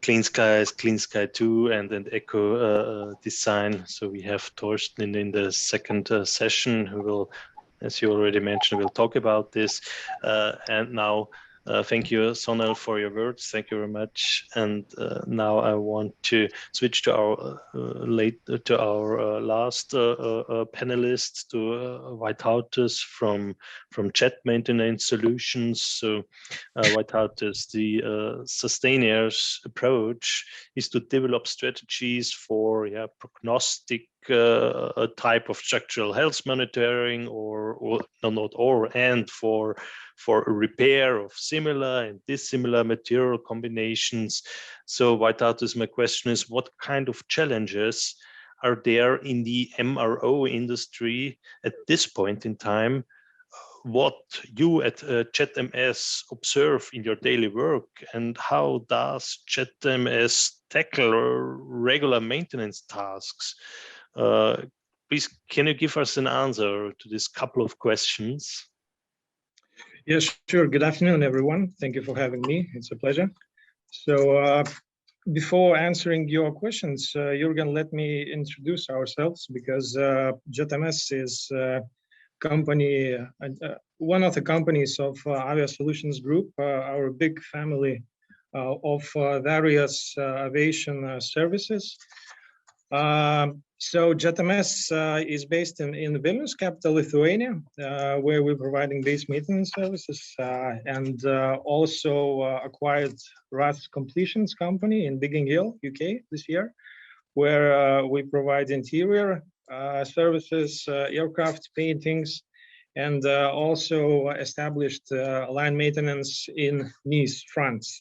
Clean Skies, Clean Sky 2, and then eco-design. So we have Torsten in the second session who will, as you already mentioned, will talk about this. And now, thank you, SONELL, for your words. Thank you very much. And now I want to switch to our last panelist, to VYTAUTAS from Jet Maintenance Solutions. So VYTAUTAS, the SUSTAINair's approach is to develop strategies for prognostic type of structural health monitoring, and for repair of similar and dissimilar material combinations. So VYTAUTAS, my question is, what kind of challenges are there in the MRO industry at this point in time? What you at JetMS observe in your daily work, and how does JetMS tackle regular maintenance tasks? Please, can you give us an answer to this couple of questions? Yes, sure. Good afternoon, everyone. Thank you for having me. It's a pleasure. So before answering your questions, Jürgen, let me introduce ourselves, because JetMS is company, one of the companies of Avia Solutions Group, our big family of various aviation services. So JetMS is based in Vilnius, capital Lithuania, where we're providing base maintenance services, and also acquired RAS Completions company in Biggin Hill, UK this year, where we provide interior services, aircraft paintings, and also established line maintenance in Nice, France.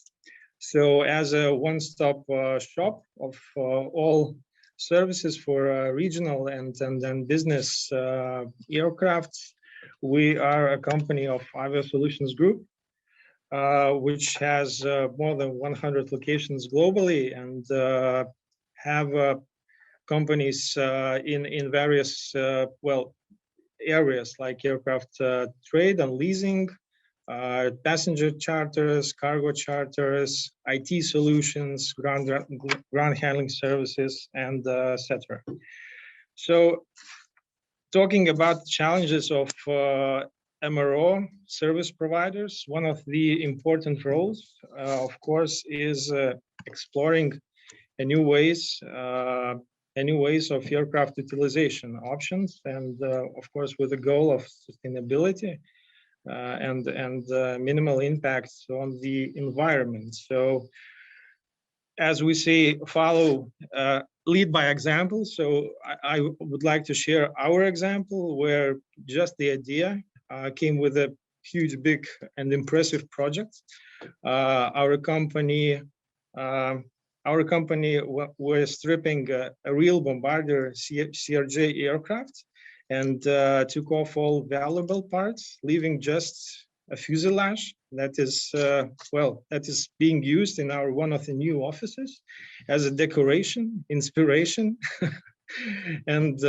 So as a one-stop shop of all services for regional and business aircrafts, we are a company of Avia Solutions Group, which has more than 100 locations globally, and have companies in various areas like aircraft trade and leasing, passenger charters, cargo charters, IT solutions, ground handling services, and etc. So, talking about challenges of MRO service providers, one of the important roles, of course, is exploring new ways of aircraft utilization options, and of course, with the goal of sustainability and minimal impacts on the environment. So, as we say, lead by example. So I would like to share our example where just the idea came with a huge, big, and impressive project. Our company was stripping a real Bombardier CRJ aircraft and took off all valuable parts, leaving just a fuselage that is being used in one of the new offices as a decoration, inspiration, and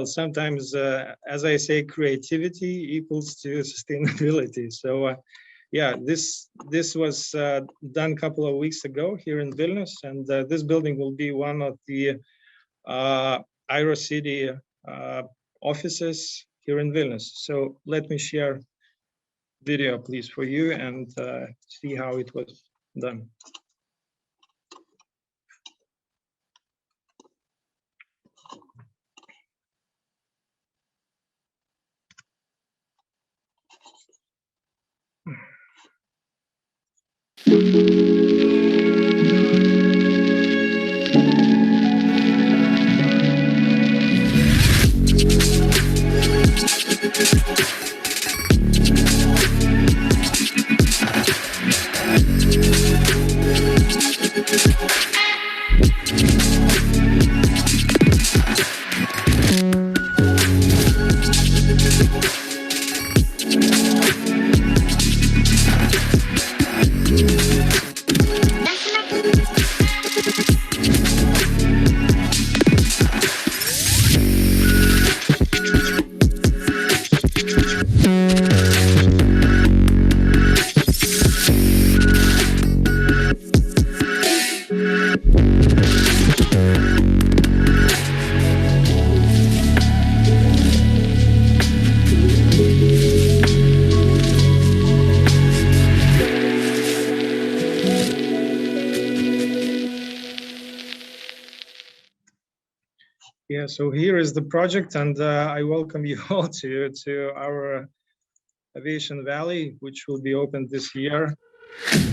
sometimes, as I say, creativity equals to sustainability. So, yeah, this was done a couple of weeks ago here in Vilnius, and this building will be one of the Aero City offices here in Vilnius. So let me share video, please, for you and see how it was done. Yeah, so here is the project, and I welcome you all to our Aviation Valley, which will be opened this year.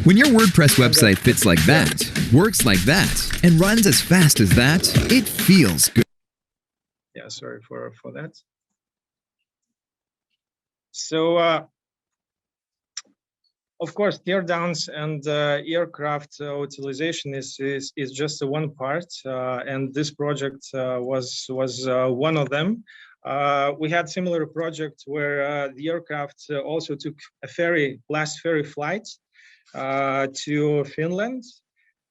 When your WordPress website fits like that, works like that, and runs as fast as that, it feels good. Yeah, sorry for that. So, of course, teardowns and aircraft utilization is just one part, and this project was one of them. We had similar project where the aircraft also took a last ferry flight to Finland,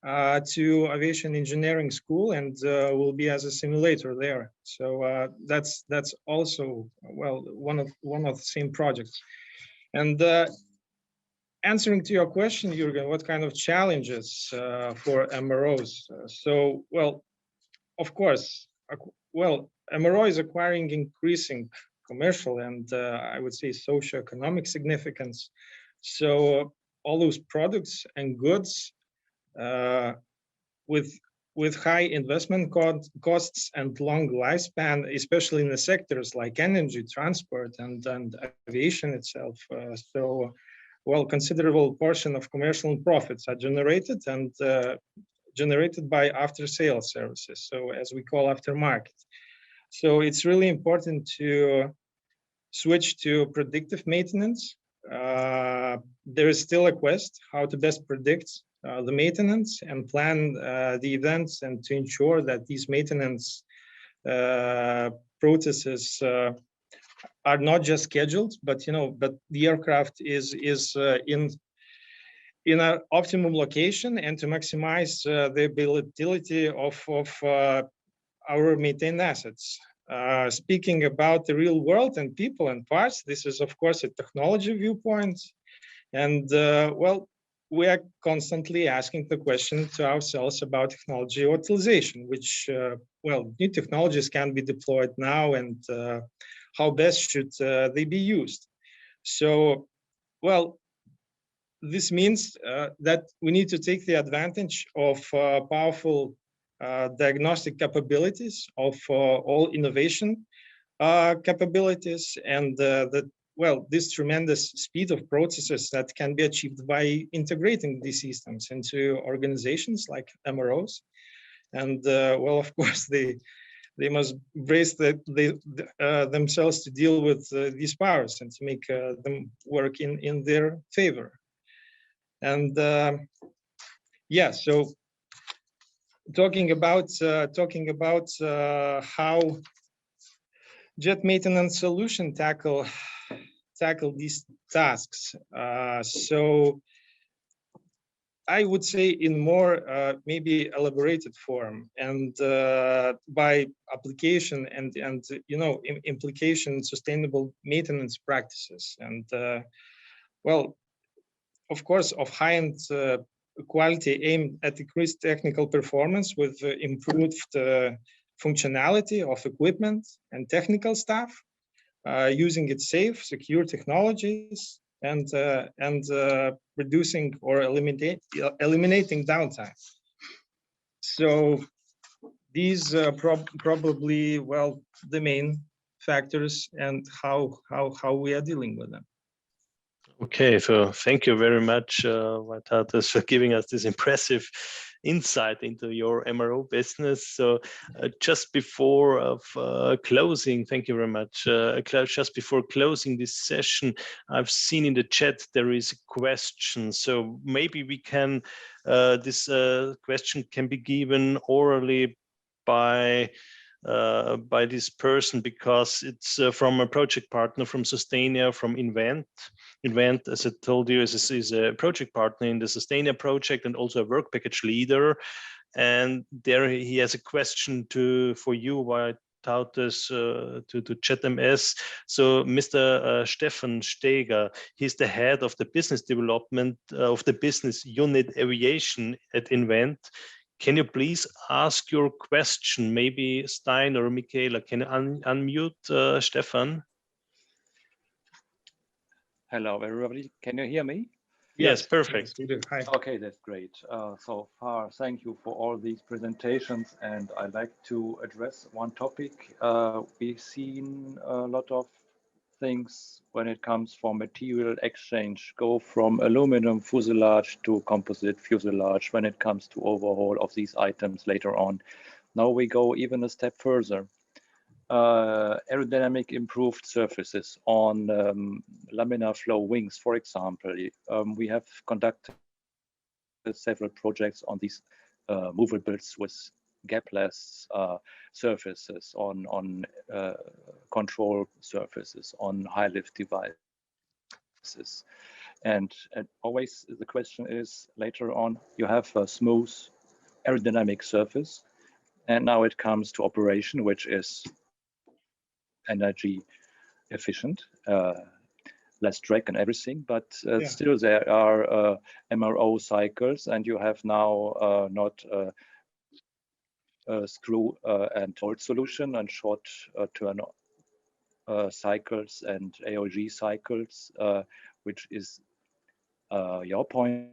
to aviation engineering school, and will be as a simulator there. So that's also one of the same projects. And answering to your question, Jürgen, what kind of challenges for MROs? Of course, MRO is acquiring increasing commercial and I would say socioeconomic significance. So all those products and goods with high investment costs and long lifespan, especially in the sectors like energy, transport, and aviation itself. Considerable portion of commercial profits are generated and generated by after-sales services, so as we call aftermarket. So it's really important to switch to predictive maintenance. There is still a quest how to best predict the maintenance and plan the events, and to ensure that these maintenance processes are not just scheduled, but the aircraft is in an optimum location, and to maximize the availability of our maintained assets. Speaking about the real world and people and parts, this is of course a technology viewpoint, And well, we are constantly asking the question to ourselves about technology utilization, which, well, new technologies can be deployed now, and how best should they be used. So, well, this means that we need to take the advantage of powerful diagnostic capabilities of all innovation capabilities, and that, well, this tremendous speed of processes that can be achieved by integrating these systems into organizations like MROs. And well, of course, they must brace themselves to deal with these powers and to make them work in their favor. And yeah, so talking about how jet maintenance solution tackle these tasks. So I would say in more maybe elaborated form, and by application and you know, implication sustainable maintenance practices, and well, of course, of high-end quality aimed at increased technical performance with improved functionality of equipment and technical staff, using it safe, secure technologies, and reducing or eliminating downtime. So these are probably, well, the main factors and how we are dealing with them. Okay, so thank you very much, VYTAUTAS, for giving us this impressive insight into your MRO business. So just before closing, thank you very much. Just before closing this session, I've seen in the chat there is a question. So maybe we can, this question can be given orally by this person, because it's from a project partner from SUSTAINair, from Invent. Invent, as I told you, is a project partner in the SUSTAINair project and also a work package leader. And there he has a question for you, VYTAUTAS, to ZMS. So Mr. Stefan Steger, he's the head of the business development of the business unit aviation at Invent. Can you please ask your question? Maybe Stein or Michaela, can you unmute Stefan? Hello, everybody. Can you hear me? Yes, perfect. Yes, hi. Okay, that's great. So far, thank you for all these presentations. And I'd like to address one topic. We've seen a lot of things when it comes for material exchange, go from aluminum fuselage to composite fuselage when it comes to overhaul of these items later on. Now we go even a step further. Aerodynamic improved surfaces on laminar flow wings, for example. We have conducted several projects on these movables with gapless surfaces, on control surfaces, on high lift devices. And always the question is, later on, you have a smooth aerodynamic surface. And now it comes to operation, which is energy efficient, less drag and everything, but still there are MRO cycles, and you have now not screw and bolt solution and short turn cycles and AOG cycles, which is your point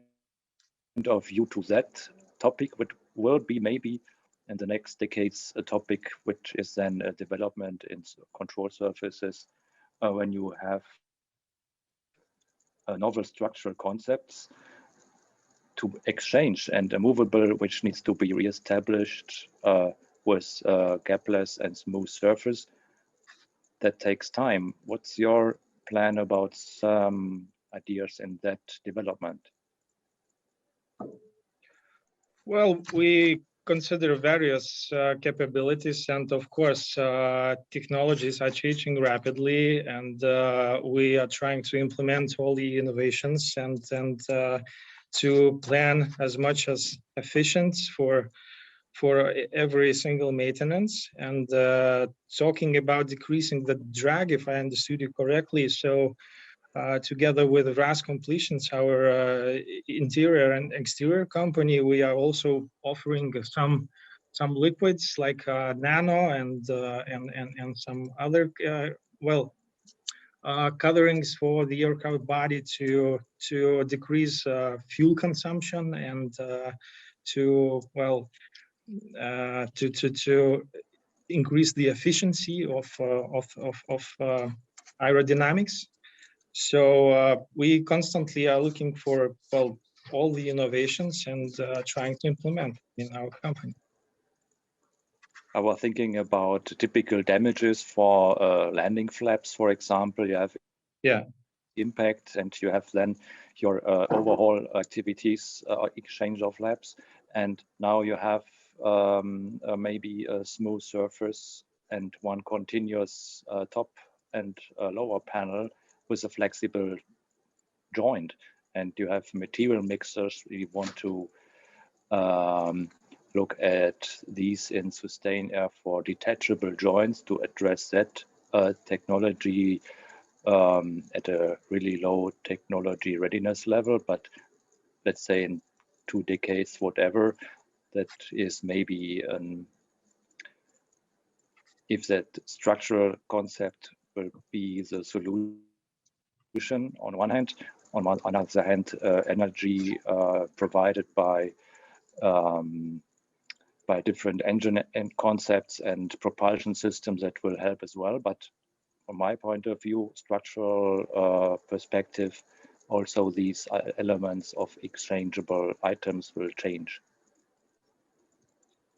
of view to that topic, which will be maybe in the next decades a topic which is then a development in control surfaces when you have novel structural concepts to exchange, and a movable which needs to be re-established with gapless and smooth surface. That takes time. What's your plan about some ideas in that development? Well, we consider various capabilities, and of course technologies are changing rapidly, and we are trying to implement all the innovations and to plan as much as efficient for every single maintenance. And talking about decreasing the drag, if I understood you correctly, so together with RAS Completions, our interior and exterior company, we are also offering some liquids like nano and some other coverings for the aircraft body to decrease fuel consumption and to increase the efficiency of aerodynamics. So we constantly are looking for all the innovations and trying to implement in our company. I was thinking about typical damages for landing flaps, for example. You have impact, and you have then your overhaul activities, exchange of flaps, and now you have maybe a smooth surface and one continuous top and lower panel with a flexible joint, and you have material mixers. We want to look at these in SUSTAINair for detachable joints to address that technology at a really low technology readiness level, but let's say in 2 decades, whatever, that is maybe if that structural concept will be the solution on one hand, on another hand, energy provided by different engine and concepts and propulsion systems, that will help as well. But from my point of view, structural perspective, also these elements of exchangeable items will change.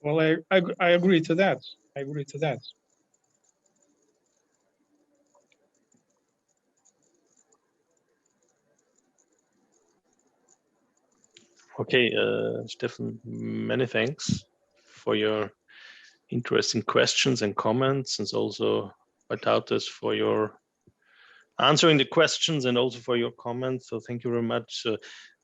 Well, I agree to that. I agree to that. Okay, Stefan, many thanks for your interesting questions and comments, and also VYTAUTAS for your answering the questions and also for your comments. So thank you very much.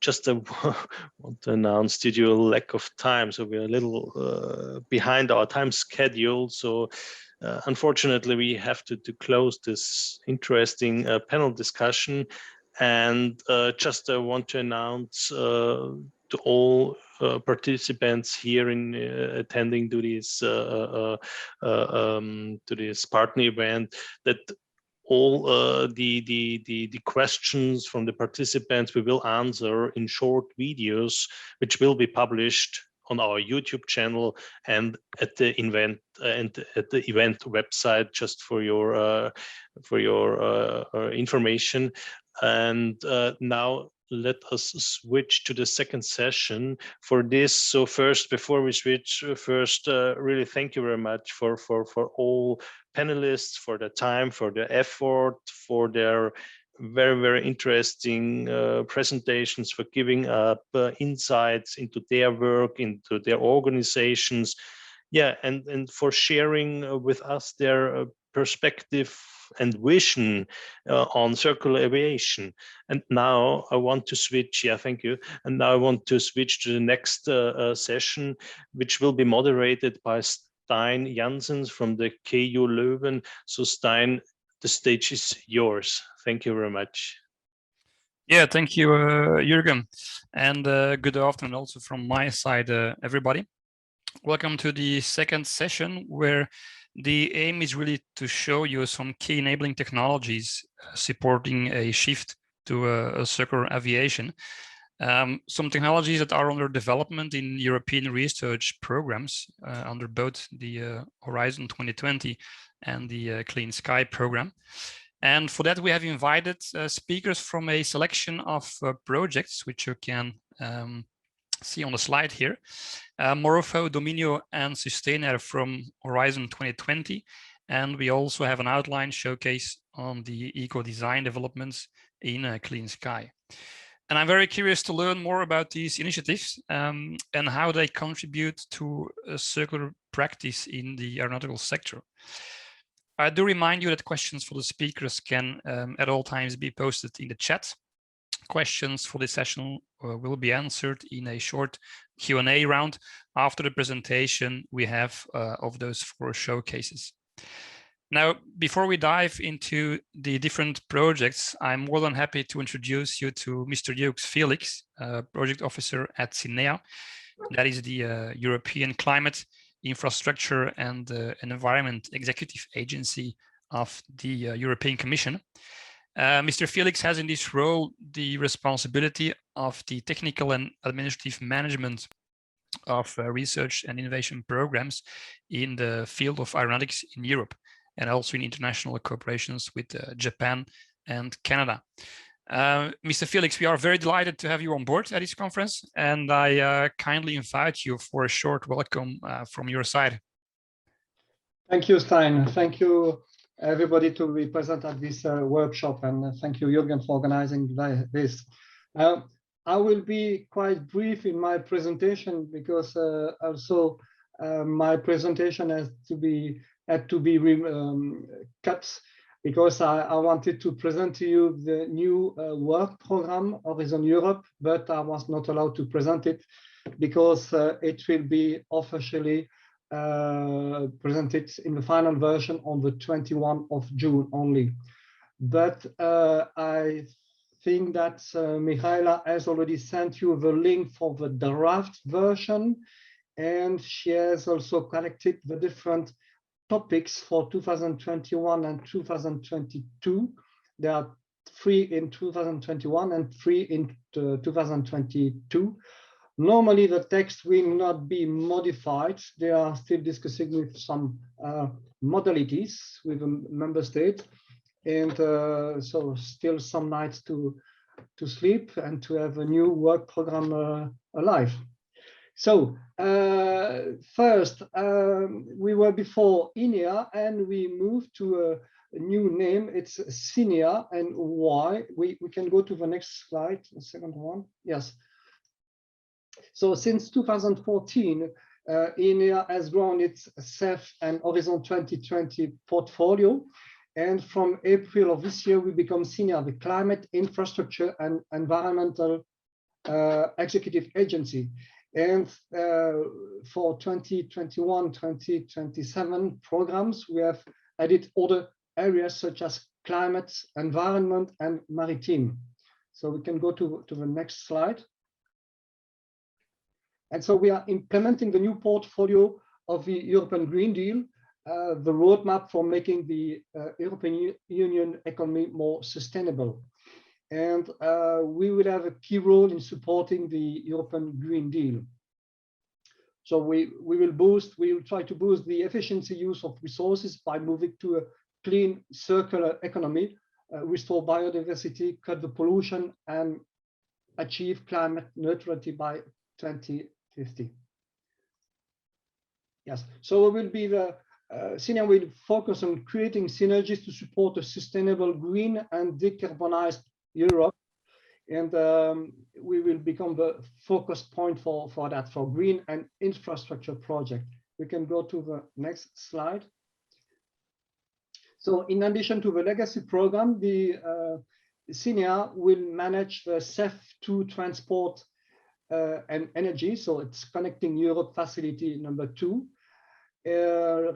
Just want to announce due to a lack of time, so we're a little behind our time schedule. So unfortunately, we have to close this interesting panel discussion. And just want to announce to all participants here in attending to this partner event that all the questions from the participants we will answer in short videos, which will be published on our YouTube channel and at the event website, just for your information. And now let us switch to the second session for this. So first, before we switch, really thank you very much for all panelists, for the time, for the effort, for their very, very interesting presentations, for giving up insights into their work, into their organizations. Yeah, and for sharing with us their perspective and vision on circular aviation. And now I want to switch, thank you. And now I want to switch to the next session, which will be moderated by Stijn Janssens from the KU Leuven. So Stijn, the stage is yours. Thank you very much. Yeah, thank you, Jürgen. And good afternoon also from my side, everybody. Welcome to the second session, where the aim is really to show you some key enabling technologies supporting a shift to a circular aviation. Some technologies that are under development in European research programs under both the Horizon 2020 and the Clean Sky program. And for that, we have invited speakers from a selection of projects, which you can see on the slide here. MORPHO, DOMMINIO, and SUSTAINair from Horizon 2020. And we also have an outline showcase on the ecoDESIGN developments in Clean Sky. And I'm very curious to learn more about these initiatives and how they contribute to a circular practice in the aeronautical sector. I do remind you that questions for the speakers can at all times be posted in the chat. Questions for this session will be answered in a short Q&A round after the presentation we have of those 4 showcases. Now, before we dive into the different projects, I'm more than happy to introduce you to Mr. Hugues Felix, project officer at CINEA. That is the European Climate, Infrastructure and Environment Executive Agency of the European Commission. Mr. Felix has in this role the responsibility of the technical and administrative management of research and innovation programs in the field of aeronautics in Europe, and also in international cooperations with Japan and Canada. Mr. Felix, we are very delighted to have you on board at this conference, and I kindly invite you for a short welcome from your side. Thank you, Stein. Thank you, everybody, to be present at this workshop, and thank you, Jürgen, for organizing this. I will be quite brief in my presentation because also my presentation had to be cut because I wanted to present to you the new work program Horizon Europe, but I was not allowed to present it because it will be officially presented in the final version on the 21st of June only. But I think that Michaela has already sent you the link for the draft version, and she has also collected the different topics for 2021 and 2022. There are 3 in 2021 and 3 in 2022. Normally, the text will not be modified. They are still discussing with some modalities with the member state, and so still some nights to sleep and to have a new work program alive. So first, we were before INEA, and we moved to a new name. It's CINEA, and why? We can go to the next slide, the second one. Yes. So since 2014, INEA has grown its CEF and Horizon 2020 portfolio. And from April of this year, we become CINEA, the Climate, Infrastructure and Environmental Executive Agency. And for 2021-2027 programs, we have added other areas such as climate, environment, and maritime. So we can go to the next slide. And so we are implementing the new portfolio of the European Green Deal, the roadmap for making the European Union economy more sustainable. And we will have a key role in supporting the European Green Deal. So we will try to boost the efficiency use of resources by moving to a clean circular economy, restore biodiversity, cut the pollution, and achieve climate neutrality by 2050. Yes, so it will be the CINEA will focus on creating synergies to support a sustainable, green, and decarbonized Europe, and we will become the focus point for that, for green and infrastructure project. We can go to the next slide. So in addition to the legacy program, the CINEA will manage the CEF2 transport and energy, so it's Connecting Europe Facility number 2,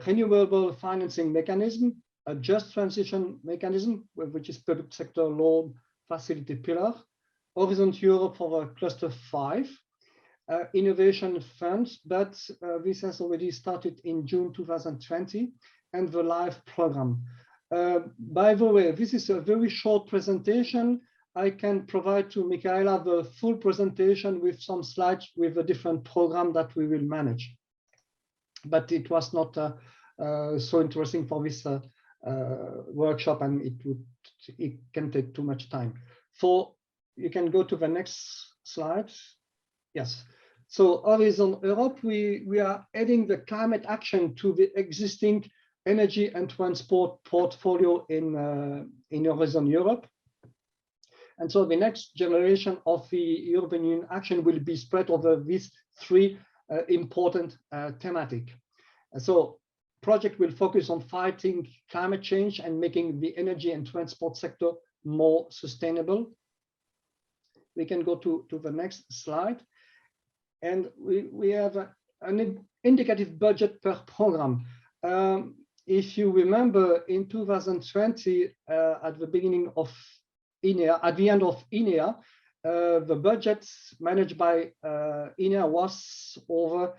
renewable financing mechanism, a just transition mechanism, which is public sector loan facility pillar, Horizon Europe for cluster 5, innovation funds, but this has already started in June 2020, and the LIFE program. By the way, this is a very short presentation. I can provide to Michaela the full presentation with some slides with a different program that we will manage. But it was not so interesting for this workshop, and it can take too much time. You can go to the next slide. Yes. So Horizon Europe, we are adding the climate action to the existing energy and transport portfolio in Horizon Europe. And so the next generation of the European Union action will be spread over these 3 important thematic. And so project will focus on fighting climate change and making the energy and transport sector more sustainable. We can go to the next slide. And we have an indicative budget per program. if you remember, in 2020, at the beginning of INEA, at the end of INEA, the budget managed by INEA was over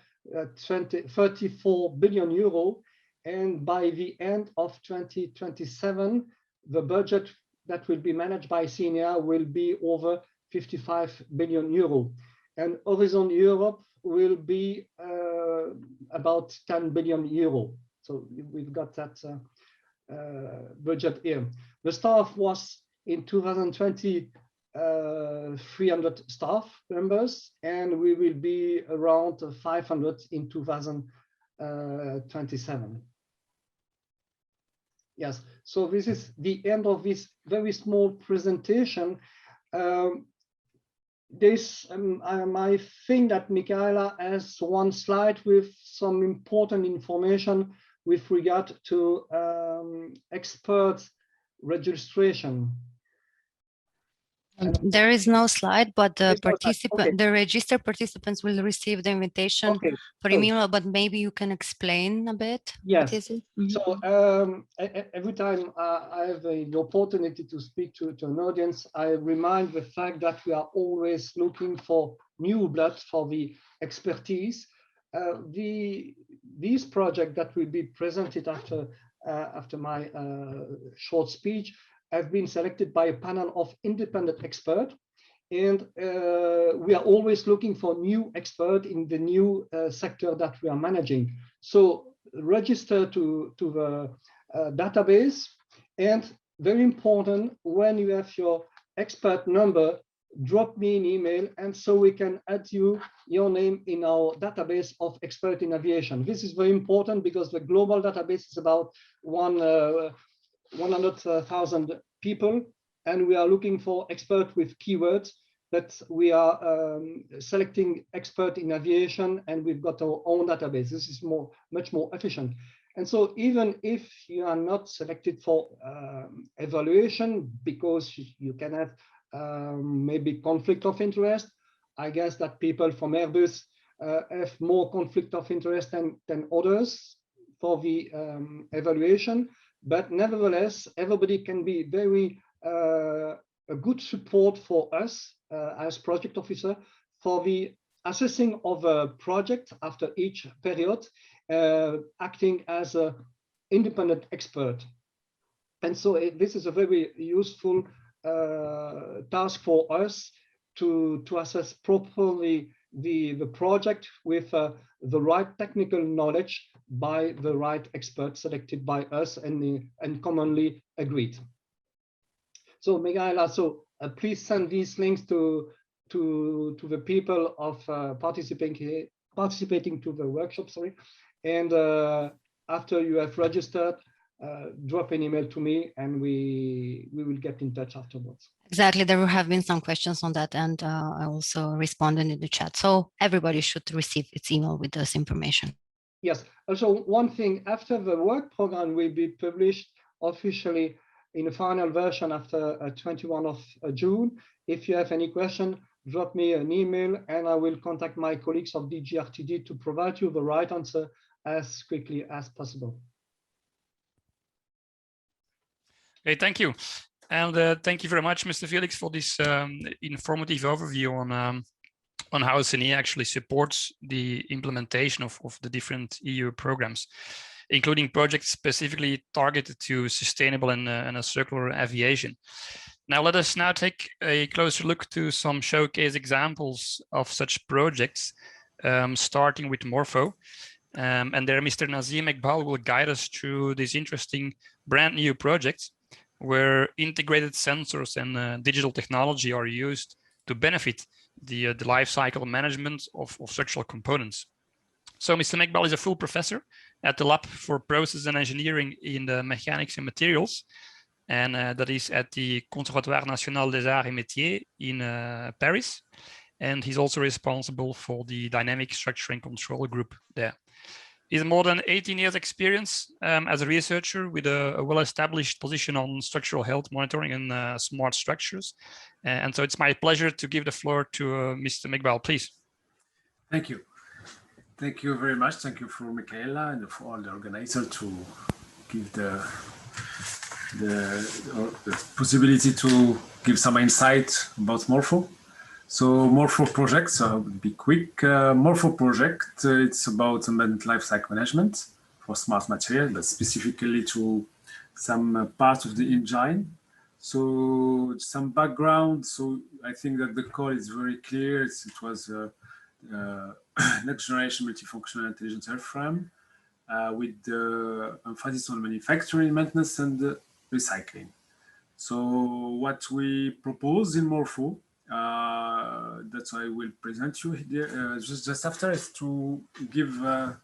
34 billion euro, and by the end of 2027, the budget that will be managed by CINEA will be over 55 billion euro, and Horizon Europe will be about 10 billion euro. So we've got that budget here. The staff was in 2020 300 staff members, and we will be around 500 in 2027. Yes, so this is the end of this very small presentation. I think that Michaela has one slide with some important information with regard to expert registration. There is no slide, but the the registered participants will receive the invitation for email, but maybe you can explain a bit. Yes. What is it? So every time I have the opportunity to speak to an audience, I remind the fact that we are always looking for new blood for the expertise. These projects that will be presented after my short speech have been selected by a panel of independent experts, and we are always looking for new experts in the new sector that we are managing. So register to the database, and very important, when you have your expert number, drop me an email, and so we can add your name in our database of expert in aviation. This is very important because the global database is about 100,000 people, and we are looking for experts with keywords, that we are selecting expert in aviation, and we've got our own database. This is much more efficient. And so even if you are not selected for evaluation because you can have maybe conflict of interest, I guess that people from AIRBUS have more conflict of interest than others for the evaluation. But nevertheless, everybody can be very a good support for us as project officer for the assessing of a project after each period, acting as an independent expert. And so this is a very useful task for us to assess properly the project with the right technical knowledge by the right expert selected by us and commonly agreed. So Michaela, so please send these links to the people of participating to the workshop, sorry. And after you have registered, drop an email to me, and we will get in touch afterwards. Exactly, there have been some questions on that, and I also responded in the chat. So everybody should receive its email with this information. Yes. Also, one thing, after the work program will be published officially in a final version after 21 of June. If you have any question, drop me an email, and I will contact my colleagues of DGRTD to provide you the right answer as quickly as possible. Okay, thank you. And thank you very much, Mr. Felix, for this informative overview on how CINEA actually supports the implementation of the different EU programs, including projects specifically targeted to sustainable and circular aviation. Now, let us now take a closer look to some showcase examples of such projects, starting with MORPHO. And there, Mr. Nazih Mechbal will guide us through these interesting brand new projects where integrated sensors and digital technology are used to benefit the life cycle management of structural components. So Mr. Mechbal is a full professor at the Lab for Process and Engineering in the Mechanics and Materials, and that is at the Conservatoire National des Arts et Métiers in Paris. And he's also responsible for the Dynamic Structure and Control group there. He has more than 18 years experience as a researcher with a well-established position on structural health monitoring and smart structures. And so it's my pleasure to give the floor to Mr. Mechbal, please. Thank you. Thank you very much. Thank you for Michaela and for all the organizers to give the possibility to give some insight about MORPHO. So MORPHO projects, I'll be quick. MORPHO project, it's about embedded lifecycle management for smart material, but specifically to some part of the engine. So some background. So I think that the call is very clear. It was next generation multifunctional intelligent airframe with emphasis on manufacturing, maintenance, and recycling. So what we propose in MORPHO, that I will present you here, just after, is to give a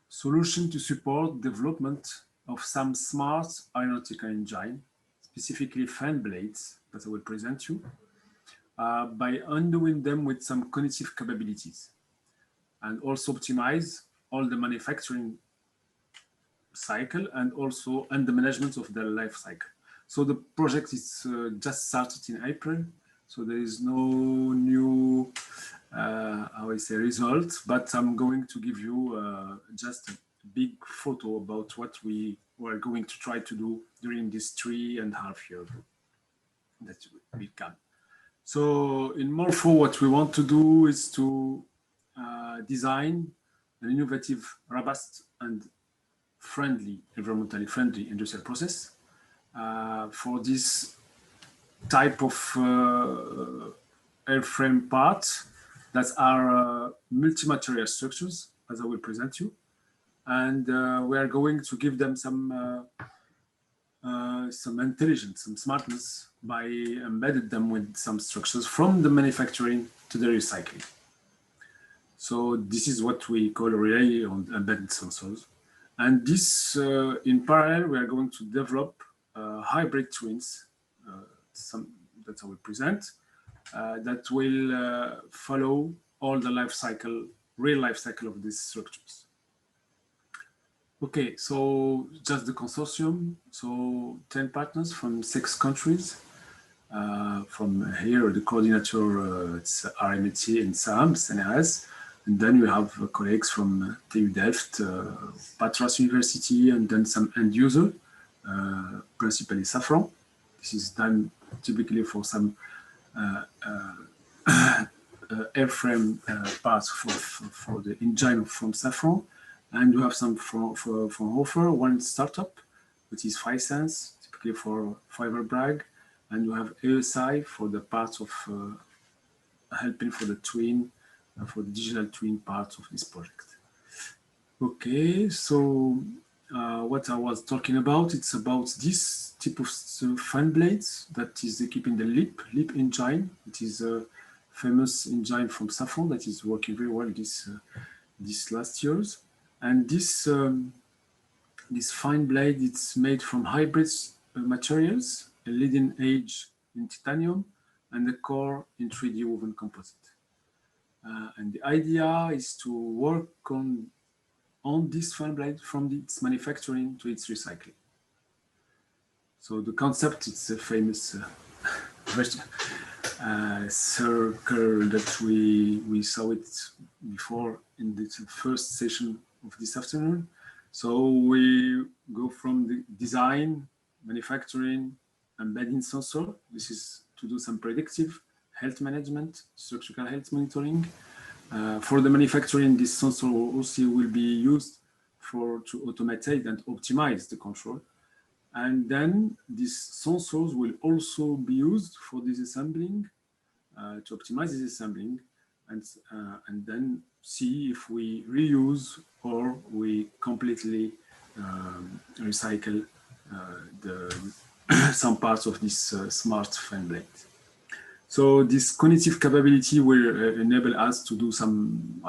solution to support development of some smart aeronautical engine, specifically fan blades that I will present you, by undoing them with some cognitive capabilities, and also optimize all the manufacturing cycle and also and the management of the life cycle. So the project is just started in April, so there is no new, how I say, result, but I'm going to give you just a big photo about what we were going to try to do during this 3.5 years that we can. So in MORPHO, what we want to do is to design an innovative, robust, and friendly, environmentally friendly industrial process for this type of airframe parts that are multi-material structures, as I will present you. And we are going to give them some intelligence, some smartness by embedded them with some structures from the manufacturing to the recycling. So this is what we call relay on embedded sensors. And this, in parallel, we are going to develop hybrid twins, some that I will present, that will follow all the life cycle, real life cycle of these structures. Okay, so just the consortium, so 10 partners from 6 countries. From here, the coordinator, it's RMIT and SAMPE, CNRS. And then we have colleagues from TU Delft, Patras University, and then some end user, principally Safran. This is done typically for some airframe parts for the engine from Safran. And we have some from Fraunhofer, one startup, which is FiSense, typically for fiber brag. And we have ASI for the parts of helping for the twin, for the digital twin part of this project. Okay, so what I was talking about, it's about this type of fan blades that is keeping the LEAP engine. It is a famous engine from Safran that is working very well this last years. And this this fine blade, it's made from hybrid materials, a leading edge in titanium, and the core in 3D woven composite. And the idea is to work on this fan blade from its manufacturing to its recycling. So the concept, it's a famous circle that we saw it before in the first session of this afternoon. So we go from the design, manufacturing, embedding sensor. This is to do some predictive health management, structural health monitoring. For the manufacturing, this sensor also will be used to automate and optimize the control. And then these sensors will also be used for disassembling, to optimize disassembling, and then see if we reuse or we completely recycle some parts of this smart fan blade. So this cognitive capability will enable us to do some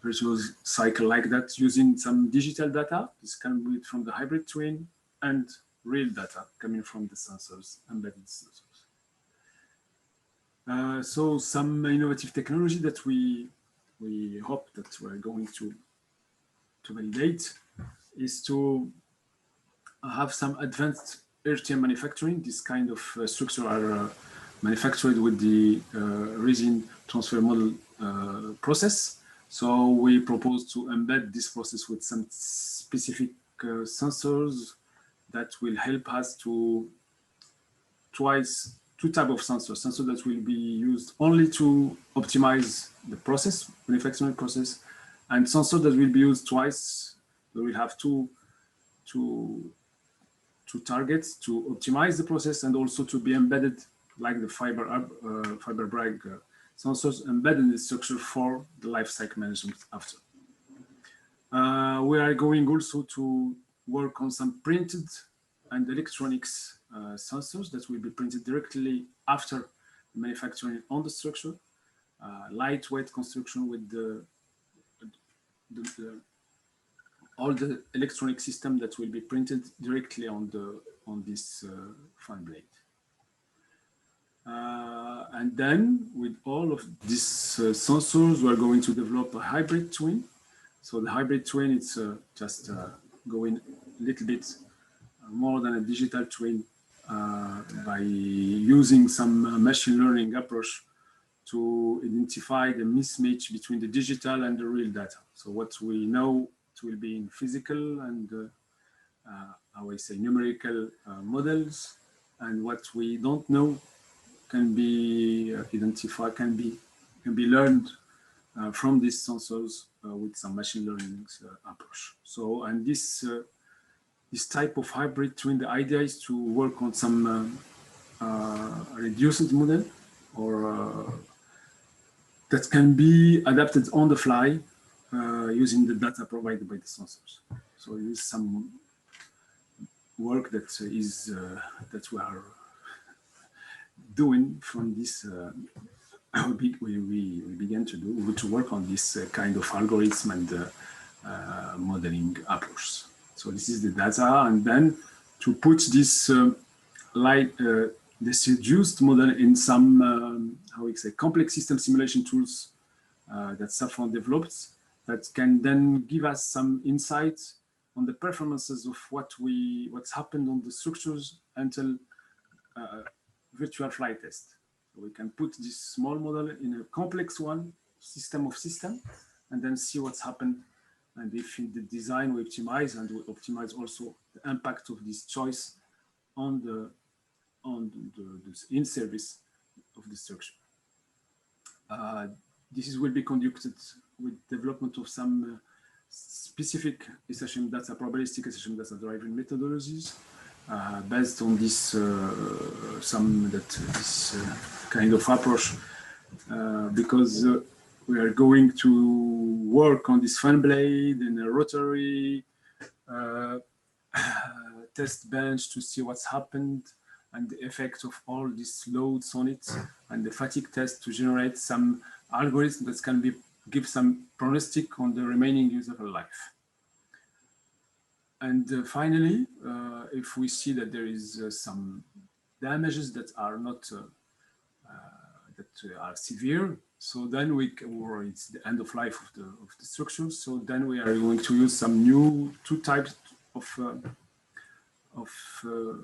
virtuous cycle like that using some digital data. This can be from the hybrid twin and real data coming from the sensors, embedded sensors. So some innovative technology that we hope that we're going to validate is to have some advanced RTM manufacturing. This kind of structure are manufactured with the resin transfer model process. So we propose to embed this process with some specific sensors that will help us to two types of sensors that will be used only to optimize the process, manufacturing process, and sensors that will be used twice. We will have two targets to optimize the process and also to be embedded like the fiber brag sensors embedded in the structure for the life cycle management after. We are going also to work on some printed and electronics sensors that will be printed directly after manufacturing on the structure. Lightweight construction with all the electronic system that will be printed directly on this fan blade. And then with all of these sensors, we are going to develop a hybrid twin. So the hybrid twin, it's just going a little bit more than a digital twin by using some machine learning approach to identify the mismatch between the digital and the real data. So what we know it will be in physical and I will say numerical models, and what we don't know can be identified, can be learned from these sensors with some machine learning approach. So, and this type of hybrid twin, the idea is to work on some reduced model or that can be adapted on the fly using the data provided by the sensors. So there is some work that is that we are doing from this. We began to work on this kind of algorithm and modeling approach. So this is the data, and then to put this this reduced model in some how we say complex system simulation tools that Safran developed that can then give us some insights on the performances of what's happened on the structures until virtual flight test. So we can put this small model in a complex one, system of system, and then see what's happened. And if in the design we optimize, and we optimize also the impact of this choice on the in-service of the structure. This will be conducted with development of some specific SHM data, probabilistic SHM data driven methodologies based on this this kind of approach, because we are going to work on this fan blade and a rotary test bench to see what's happened and the effect of all these loads on it, and the fatigue test to generate some algorithm that can give some prognostic on the remaining usable life. And finally, if we see that there is some damages that are not that are severe, so then or it's the end of life of the structure. So then we are going to use some two types of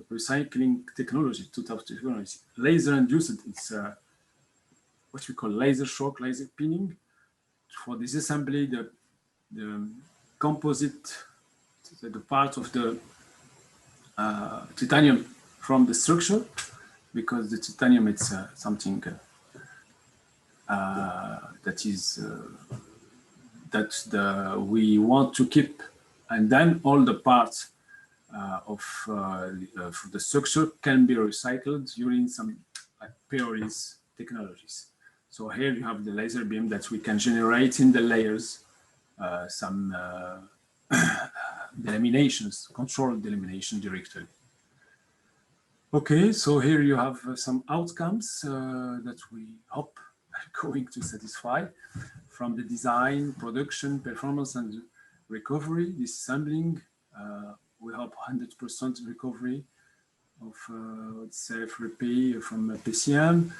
recycling technology, two types of technology. Laser induced, it's what we call laser shock, laser pinning. For disassembly, the composite, the part of the titanium from the structure, because the titanium, it's something we want to keep, and then all the parts of the structure can be recycled using some Peoris technologies. So here you have the laser beam that we can generate in the layers some delaminations, controlled delamination directly. Okay, so here you have some outcomes that we hope are going to satisfy from the design, production, performance, and recovery, disassembling. We hope 100% recovery of CFRP from PCM.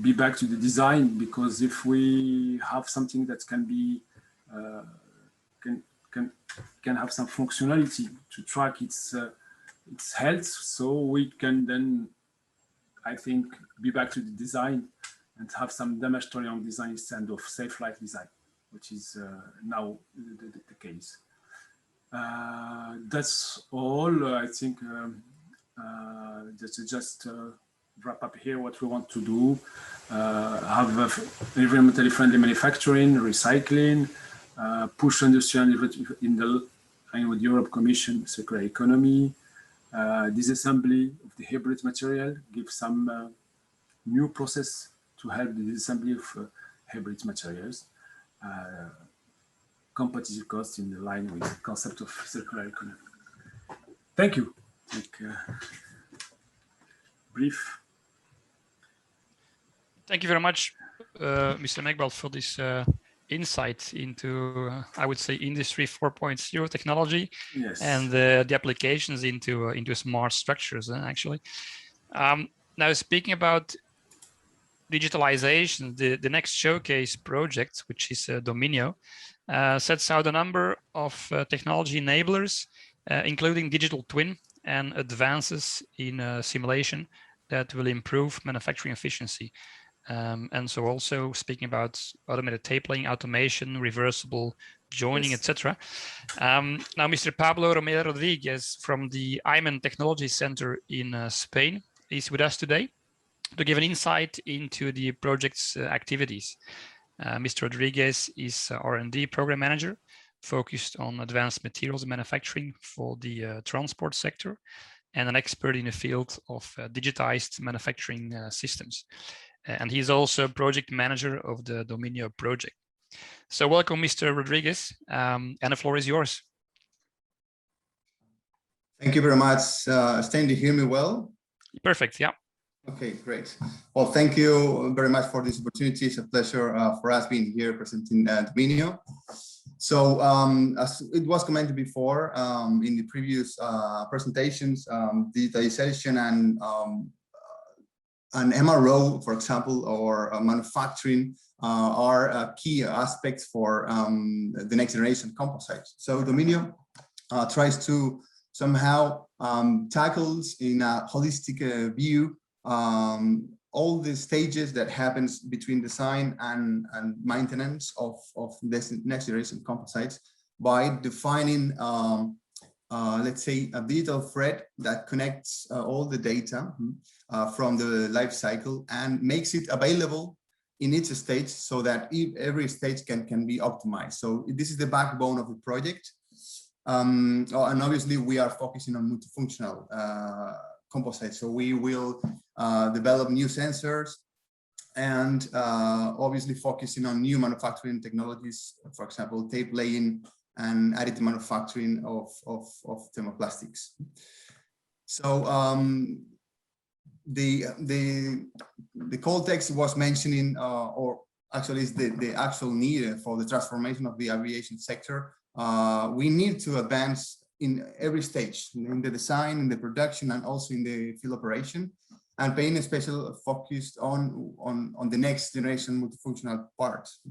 Be back to the design, because if we have something that can be can have some functionality to track its health, so we can then, I think, be back to the design and have some damage tolerant design instead of safe life design. which is now the case. That's all. I think just wrap up here what we want to do. Have environmentally friendly manufacturing, recycling, push industry in the line with Europe Commission circular economy, disassembly of the hybrid material, give some new process to help the disassembly of hybrid materials, competitive cost in the line with the concept of circular economy. Thank you. Brief. Thank you very much, Mr. Mechbal, for this insight into, I would say, Industry 4.0 technology. Yes. And the applications into smart structures, actually. Now, speaking about digitalization, the next showcase project, which is DOMMINIO, sets out a number of technology enablers, including digital twin and advances in simulation that will improve manufacturing efficiency. And so also speaking about automated tape laying, automation, reversible joining, Yes. etc. Now, Mr. Pablo Romero Rodriguez from the IRENE Technology Center in Spain is with us today to give an insight into the project's activities. Mr. Rodriguez is R&D program manager focused on advanced materials manufacturing for the transport sector and an expert in the field of digitized manufacturing systems. And he's also project manager of the DOMMINIO project. So welcome, Mr. Rodriguez, and the floor is yours. Thank you very much. Stan, do you hear me well? Perfect, yeah. Okay, great. Well, thank you very much for this opportunity. It's a pleasure for us being here presenting DOMMINIO. So as it was commented before in the previous presentations, digitalization and MRO, for example, or manufacturing are key aspects for the next generation composites. So DOMMINIO tries to somehow tackles in a holistic view all the stages that happens between design and maintenance of this next generation composites by defining, let's say, a digital thread that connects all the data from the life cycle and makes it available in each stage so that every stage can be optimized. So this is the backbone of the project. And obviously we are focusing on multifunctional composites. So we will develop new sensors and obviously focusing on new manufacturing technologies, for example, tape laying and additive manufacturing of thermoplastics. So the context was mentioning, or actually is the actual need for the transformation of the aviation sector. We need to advance in every stage, in the design, in the production, and also in the field operation, and paying a special focus on the next generation multifunctional parts.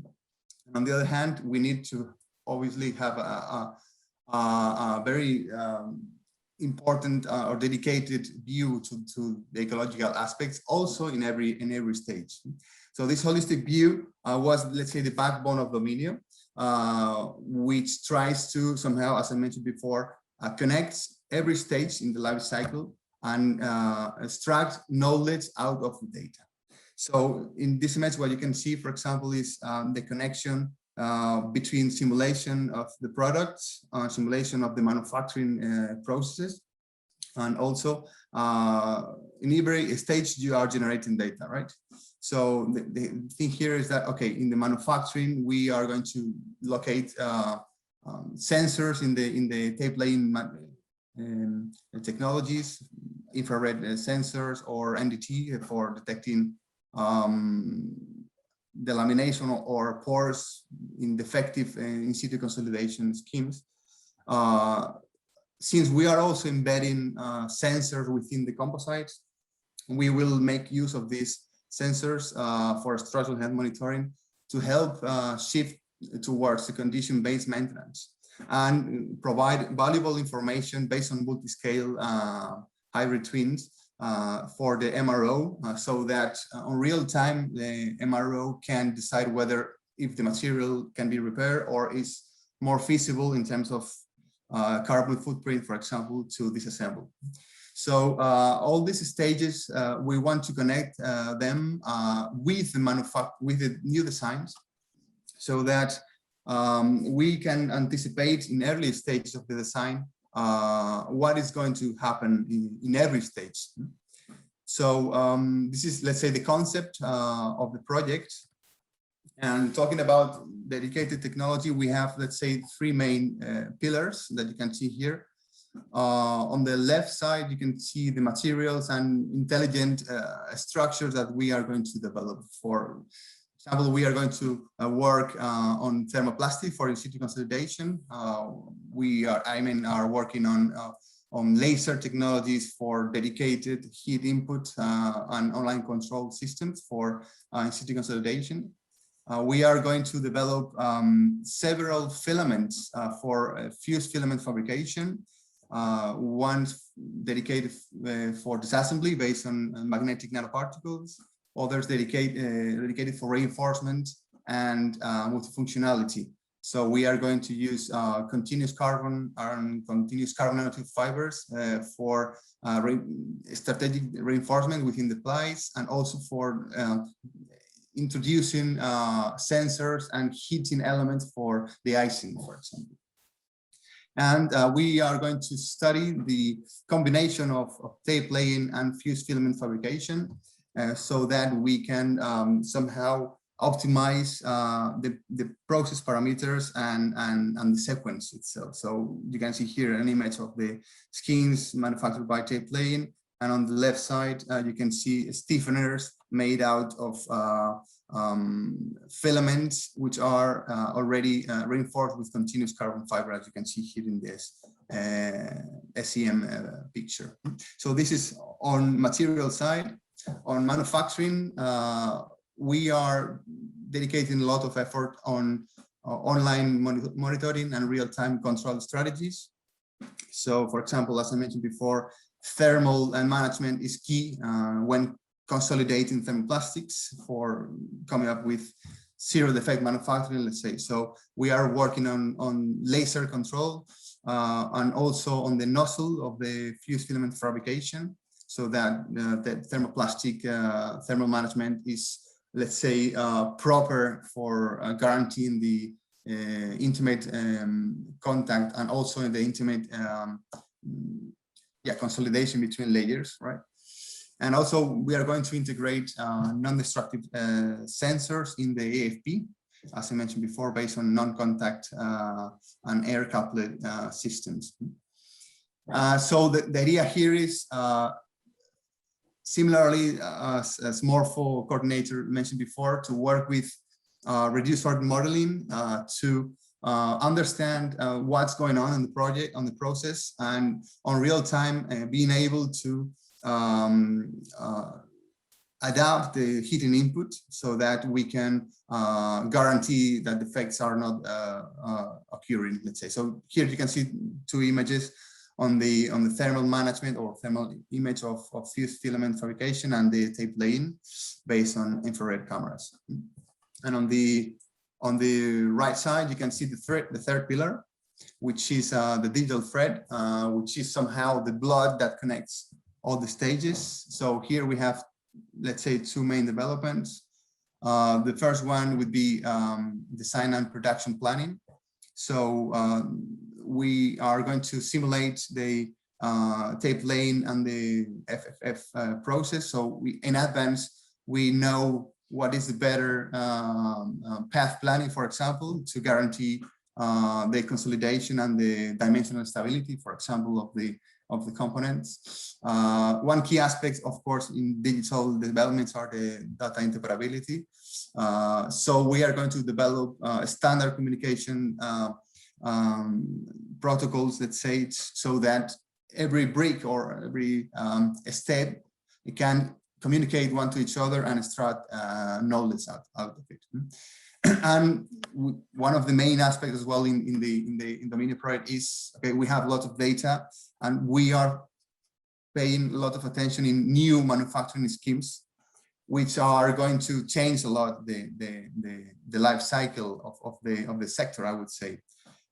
And on the other hand, we need to obviously have a very important or dedicated view to the ecological aspects also in every stage. So this holistic view was, let's say, the backbone of DOMMINIO, which tries to somehow, as I mentioned before, connects every stage in the life cycle and extract knowledge out of the data. So in this image, what you can see, for example, is the connection between simulation of the products, simulation of the manufacturing processes, and also in every stage you are generating data, right? So the thing here is that, okay, in the manufacturing, we are going to locate sensors in the tape laying technologies, infrared sensors or NDT for detecting the lamination or pores in defective in situ consolidation schemes. Since we are also embedding sensors within the composites, we will make use of these sensors for structural health monitoring to help shift towards the condition-based maintenance and provide valuable information based on multi-scale hybrid twins for the MRO, so that on real time the MRO can decide whether if the material can be repaired or is more feasible in terms of carbon footprint, for example, to disassemble. So all these stages, we want to connect them with the new designs, so that we can anticipate in early stages of the design what is going to happen in every stage. So this is, let's say, the concept of the project. And talking about dedicated technology, we have, let's say, three main pillars that you can see here. On the left side, you can see the materials and intelligent structures that we are going to develop. For example, we are going to work on thermoplastic for in situ consolidation. We are working on laser technologies for dedicated heat input and online control systems for in situ consolidation. We are going to develop several filaments for fused filament fabrication. One dedicated for disassembly based on magnetic nanoparticles, others dedicated for reinforcement and multifunctionality. So we are going to use continuous carbon and continuous carbon nanotube fibers for strategic reinforcement within the plies, and also for introducing sensors and heating elements for the icing, for example. And we are going to study the combination of tape laying and fused filament fabrication so that we can somehow optimize the process parameters and the sequence itself. So you can see here an image of the skins manufactured by tape laying, and on the left side you can see stiffeners made out of filaments which are already reinforced with continuous carbon fiber, as you can see here in this SEM picture. So this is on material side. On manufacturing, we are dedicating a lot of effort on online monitoring and real-time control strategies. So, for example, as I mentioned before, thermal management is key when consolidating thermoplastics for coming up with zero defect manufacturing, let's say. So we are working on laser control and also on the nozzle of the fused filament fabrication, so that the thermoplastic thermal management is, let's say, proper for guaranteeing the intimate contact, and also in the intimate consolidation between layers, right? And also we are going to integrate non-destructive sensors in the AFP, as I mentioned before, based on non-contact and air-coupled systems. So the idea here is, similarly, as MORPHO coordinator mentioned before, to work with reduced order modeling to understand what's going on in the project, on the process, and on real time being able to adapt the heating input so that we can guarantee that defects are not occurring, let's say. So here you can see two images on the thermal management or thermal image of fused filament fabrication and the tape laying based on infrared cameras. And on the right side, you can see the third pillar, which is the digital thread, which is somehow the blood that connects all the stages. So here we have, let's say, two main developments. The first one would be design and production planning. So we are going to simulate the tape laying and the FFF process. So in advance, we know what is the better path planning, for example, to guarantee the consolidation and the dimensional stability, for example, of the components. One key aspect, of course, in digital developments are the data interoperability. So we are going to develop standard communication protocols, let's say, so that every brick or every step, it can communicate one to each other and extract knowledge out of it. And one of the main aspects as well in the DOMMINIO project is, okay, we have a lot of data and we are paying a lot of attention in new manufacturing schemes which are going to change a lot the life cycle of the sector, I would say.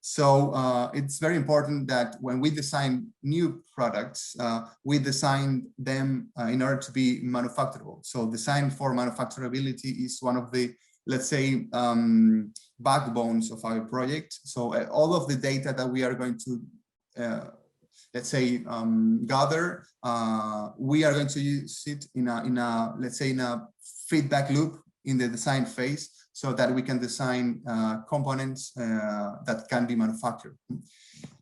So it's very important that when we design new products, we design them in order to be manufacturable. So design for manufacturability is one of the, let's say, backbones of our project. So all of the data that we are going to, let's say, gather, we are going to use it in a, let's say, in a feedback loop in the design phase, so that we can design components that can be manufactured.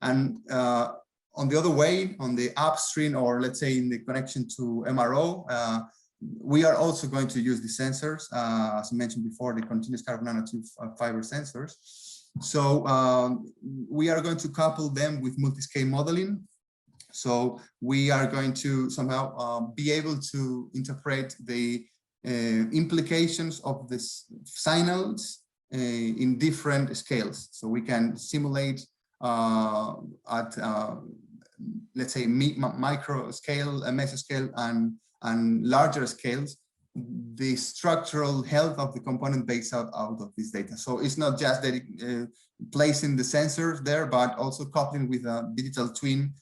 And on the other way, on the upstream, or let's say in the connection to MRO, we are also going to use the sensors, as I mentioned before, the continuous carbon nanotube fiber sensors. So we are going to couple them with multi-scale modeling. So we are going to somehow be able to interpret the implications of the signals in different scales. So we can simulate at let's say micro scale, meso scale, and larger scales the structural health of the component based out of this data. So it's not just that placing the sensors there, but also coupling with a digital twin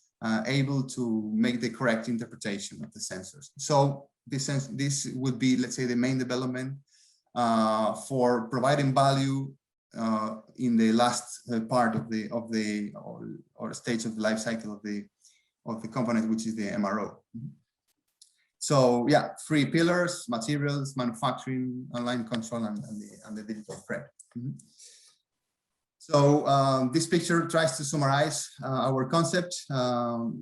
able to make the correct interpretation of the sensors. So this would be, let's say, the main development for providing value in the last part of the or stage of the life cycle of the component, which is the MRO. So yeah, 3 pillars: materials, manufacturing, online control, and the digital thread. So this picture tries to summarize our concept.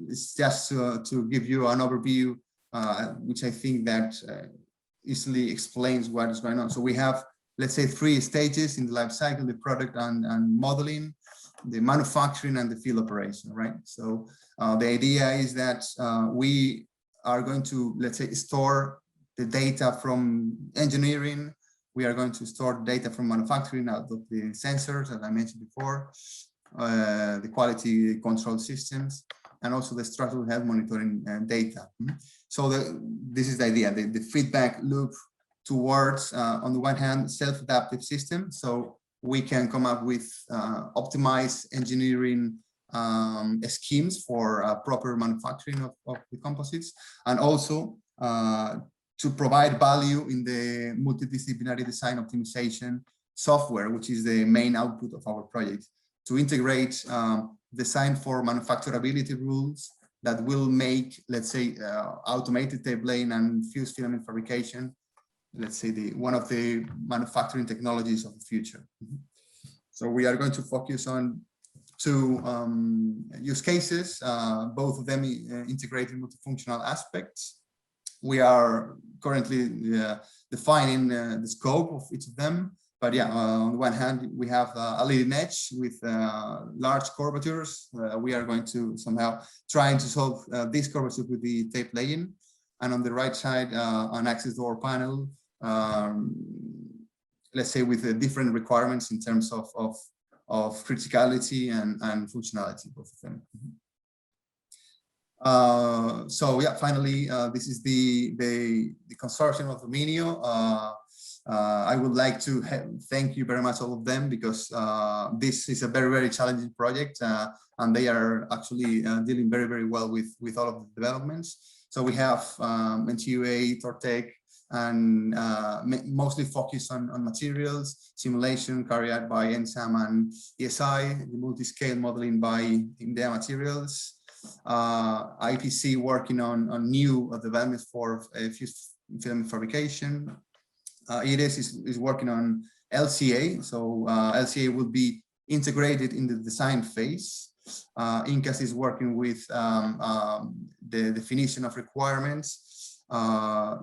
It's just to give you an overview, which I think that easily explains what is going on. So we have, let's say, 3 stages in the life cycle: the product and modeling, the manufacturing, and the field operation, right? So the idea is that we are going to, let's say, store the data from engineering. We are going to store data from manufacturing out of the sensors, as I mentioned before, the quality control systems, and also the structural health monitoring data. So this is the idea, the feedback loop towards, on the one hand, self-adaptive system. So we can come up with optimized engineering schemes for proper manufacturing of the composites, and also to provide value in the multidisciplinary design optimization software, which is the main output of our project, to integrate design for manufacturability rules that will make, let's say, automated tape laying and fused filament fabrication, let's say, one of the manufacturing technologies of the future. So we are going to focus on 2 use cases, both of them integrating multifunctional aspects. We are currently defining the scope of each of them. But yeah, on the one hand, we have a leading edge with large curvatures. We are going to somehow trying to solve this curvature with the tape laying. And on the right side, an access door panel, let's say, with different requirements in terms of criticality and functionality, both of them. So yeah, finally, this is the consortium of DOMMINIO. I would like to thank you very much, all of them, because this is a very, very challenging project, and they are actually dealing very, very well with all of the developments. So we have NTUA, Tortec, and mostly focused on materials, simulation carried out by NSAM and ESI, the multi-scale modeling by IMDEA Materials, IPC working on new developments for fused filament fabrication. IRES is working on LCA, so LCA will be integrated in the design phase. INCAS is working with the definition of requirements,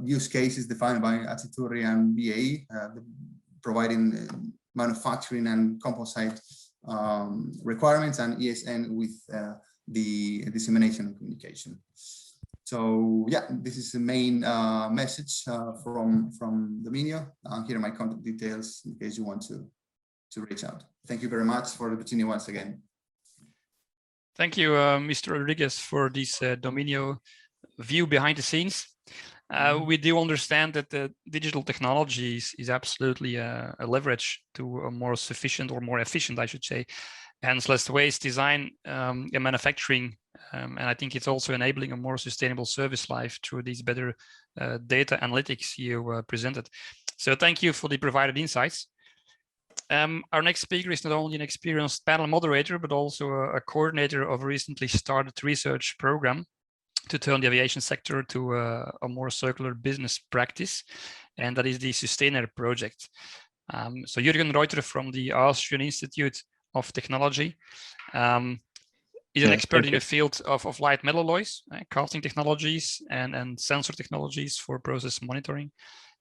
use cases defined by Aciturri and BAE, providing manufacturing and composite requirements, and ESN with the dissemination and communication. So yeah, this is the main message from DOMMINIO. Here are my contact details in case you want to reach out. Thank you very much for the opportunity once again. Thank you, Mr. Rodriguez, for this DOMMINIO view behind the scenes. We do understand that the digital technologies is absolutely a leverage to a more sufficient or more efficient, I should say, hence less waste design and manufacturing. And I think it's also enabling a more sustainable service life through these better data analytics you presented. So thank you for the provided insights. Our next speaker is not only an experienced panel moderator, but also a coordinator of a recently started research program to turn the aviation sector to a more circular business practice, and that is the SUSTAINair project. So Jürgen Roither from the Austrian Institute of Technology is an expert in the field of light metal alloys, casting technologies, and sensor technologies for process monitoring.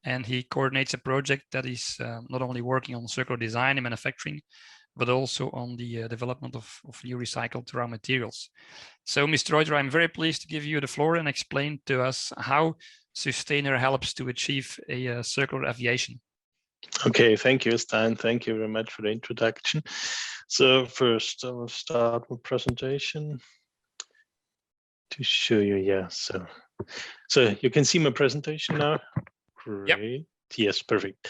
And he coordinates a project that is not only working on circular design and manufacturing, but also on the development of new recycled raw materials. So, Mr. Roither, I'm very pleased to give you the floor and explain to us how SUSTAINair helps to achieve a circular aviation. Okay, thank you, Stein. Thank you very much for the introduction. So first, I will start with presentation to show you. Yeah, so you can see my presentation now. Great. Yep. Yes, perfect.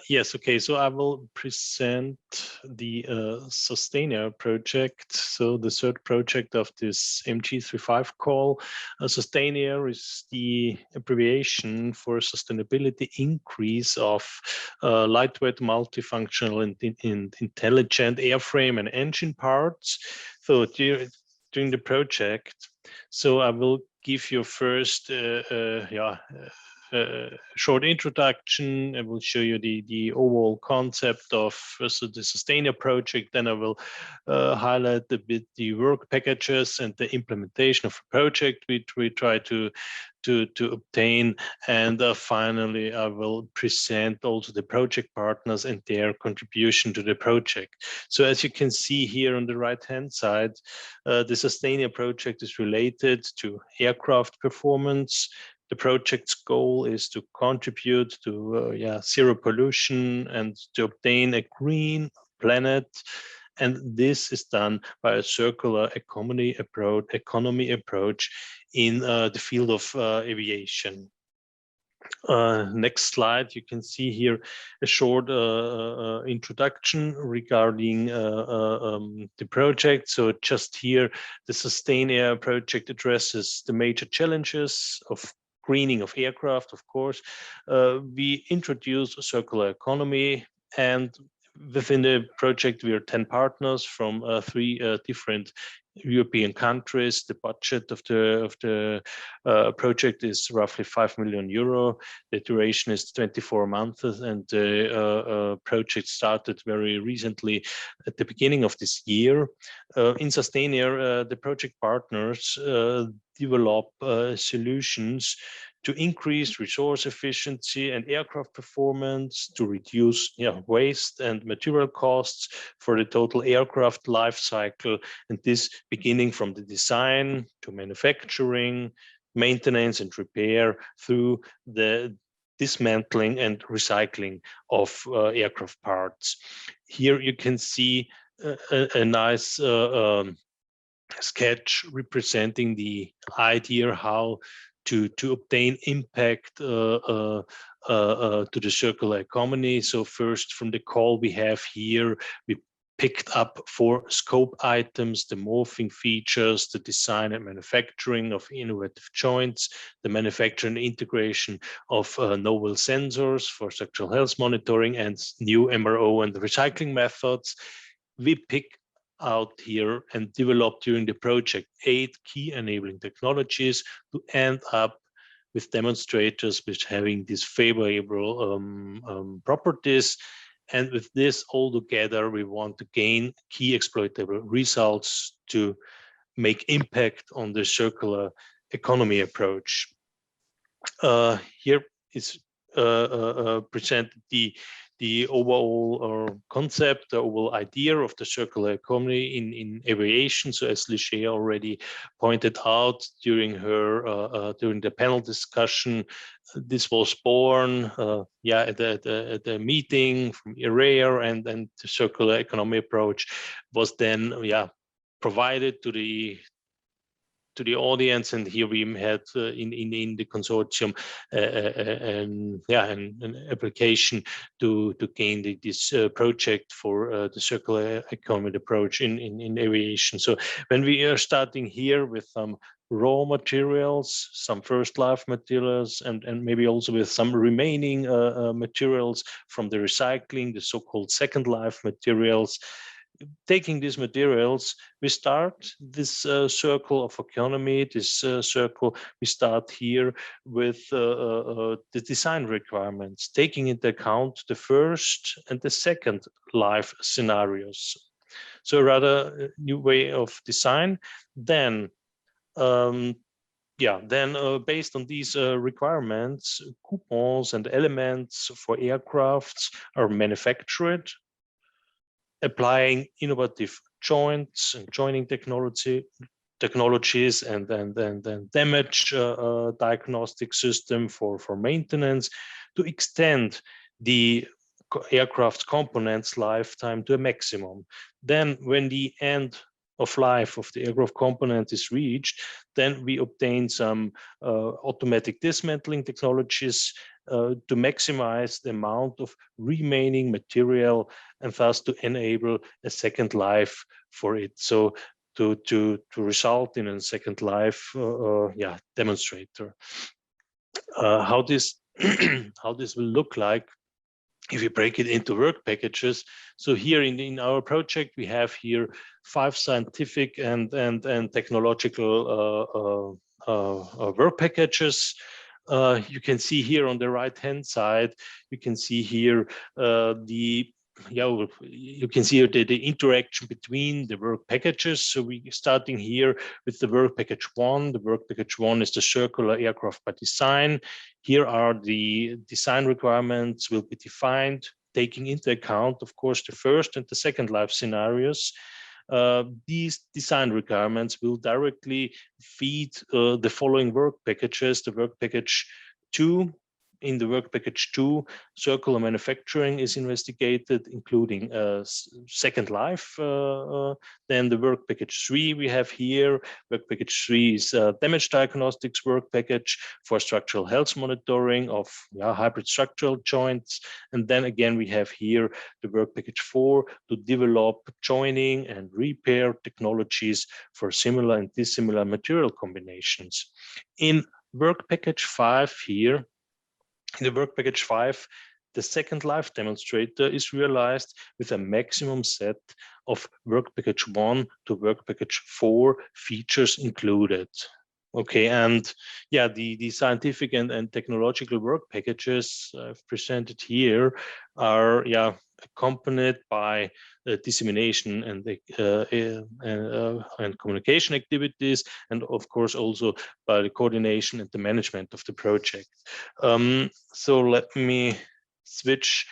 Yes, okay, so I will present the SUSTAINair project. So the third project of this MG35 call. SUSTAINair is the abbreviation for sustainability increase of lightweight, multifunctional, and intelligent airframe and engine parts. So during the project, so I will give you first, short introduction. I will show you the overall concept of the SUSTAINair project. Then I will highlight a bit the work packages and the implementation of the project which we try to obtain. And finally, I will present also the project partners and their contribution to the project. So as you can see here on the right-hand side, the SUSTAINair project is related to aircraft performance. The project's goal is to contribute to zero pollution and to obtain a green planet. And this is done by a circular economy approach in the field of aviation. Next slide, you can see here a short introduction regarding the project. So just here, the SUSTAINair project addresses the major challenges of greening of aircraft, of course. We introduce a circular economy, and within the project, we are 10 partners from 3 different European countries. The budget of the project is roughly €5 million. The duration is 24 months, and the project started very recently at the beginning of this year. In SUSTAINair, the project partners develop solutions to increase resource efficiency and aircraft performance, to reduce waste and material costs for the total aircraft life cycle, and this beginning from the design to manufacturing, maintenance and repair through the dismantling and recycling of aircraft parts. Here you can see a nice sketch representing the idea how to obtain impact to the circular economy. So first, from the call we have here, we picked up 4 scope items: the morphing features, the design and manufacturing of innovative joints, the manufacture and integration of novel sensors for structural health monitoring, and new MRO and recycling methods. We pick out here and developed during the project 8 key enabling technologies to end up with demonstrators which having these favorable properties. And with this all together, we want to gain key exploitable results to make impact on the circular economy approach. Here is presented the overall concept, the overall idea of the circular economy in aviation. So as LIGEIA already pointed out during the panel discussion, this was born at the meeting from EREA, and the circular economy approach was then provided to the to the audience, and here we had in the consortium an application to gain this project for the circular economy approach in aviation. So when we are starting here with some raw materials, some first life materials, and maybe also with some remaining materials from the recycling, the so-called second life materials. Taking these materials, we start this circle of economy, this circle, we start here with the design requirements, taking into account the first and the second life scenarios. So a rather new way of design. Then, based on these requirements, coupons and elements for aircrafts are manufactured, applying innovative joints and joining technologies and then damage diagnostic system for maintenance to extend the aircraft components lifetime to a maximum. Then when the end of life of the aircraft component is reached, then we obtain some automatic dismantling technologies to maximize the amount of remaining material and thus to enable a second life for it. So to result in a second life demonstrator. How this how this will look like if you break it into work packages. So here in our project, we have here 5 scientific and technological work packages. You can see here on the right-hand side, you can see here you can see the interaction between the work packages. So we starting here with the work package 1. The work package 1 is the circular aircraft by design. Here are the design requirements will be defined, taking into account, of course, the first and the second life scenarios. These design requirements will directly feed the following work packages. The work package 2. In the work package 2, circular manufacturing is investigated, including second life. Then the work package 3 we have here. Work package 3 is damage diagnostics work package for structural health monitoring of hybrid structural joints. And then again, we have here the work package 4 to develop joining and repair technologies for similar and dissimilar material combinations. In work package 5 here, in the work package 5, the second life demonstrator is realized with a maximum set of work package 1 to work package 4 features included. Okay, and the scientific and technological work packages I've presented here are accompanied by dissemination and communication activities, and of course also by the coordination and the management of the project. So let me switch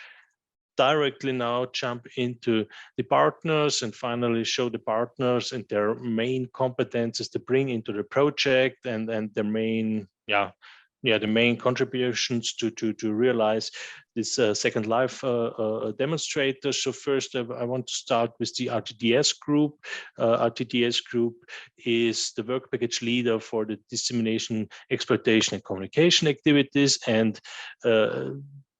directly now, jump into the partners and finally show the partners and their main competences to bring into the project and their main the main contributions to realize this second life demonstrator. So first I want to start with the RTDS group. RTDS group is the work package leader for the dissemination, exploitation and communication activities, and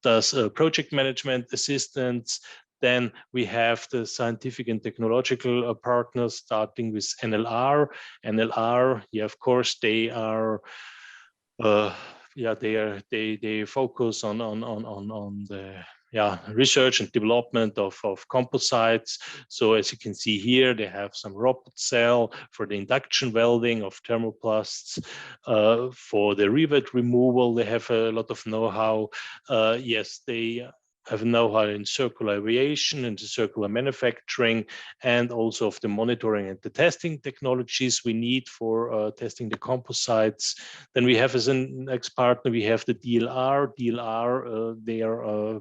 does project management assistance. Then we have the scientific and technological partners, starting with NLR. NLR, of course, they are they focus on the research and development of composites. So as you can see here, they have some robot cell for the induction welding of thermoplasts. For the rivet removal, they have a lot of know-how. Yes, they have know-how in circular aviation and the circular manufacturing, and also of the monitoring and the testing technologies we need for testing the composites. Then we have as a next partner, we have the DLR. DLR, they are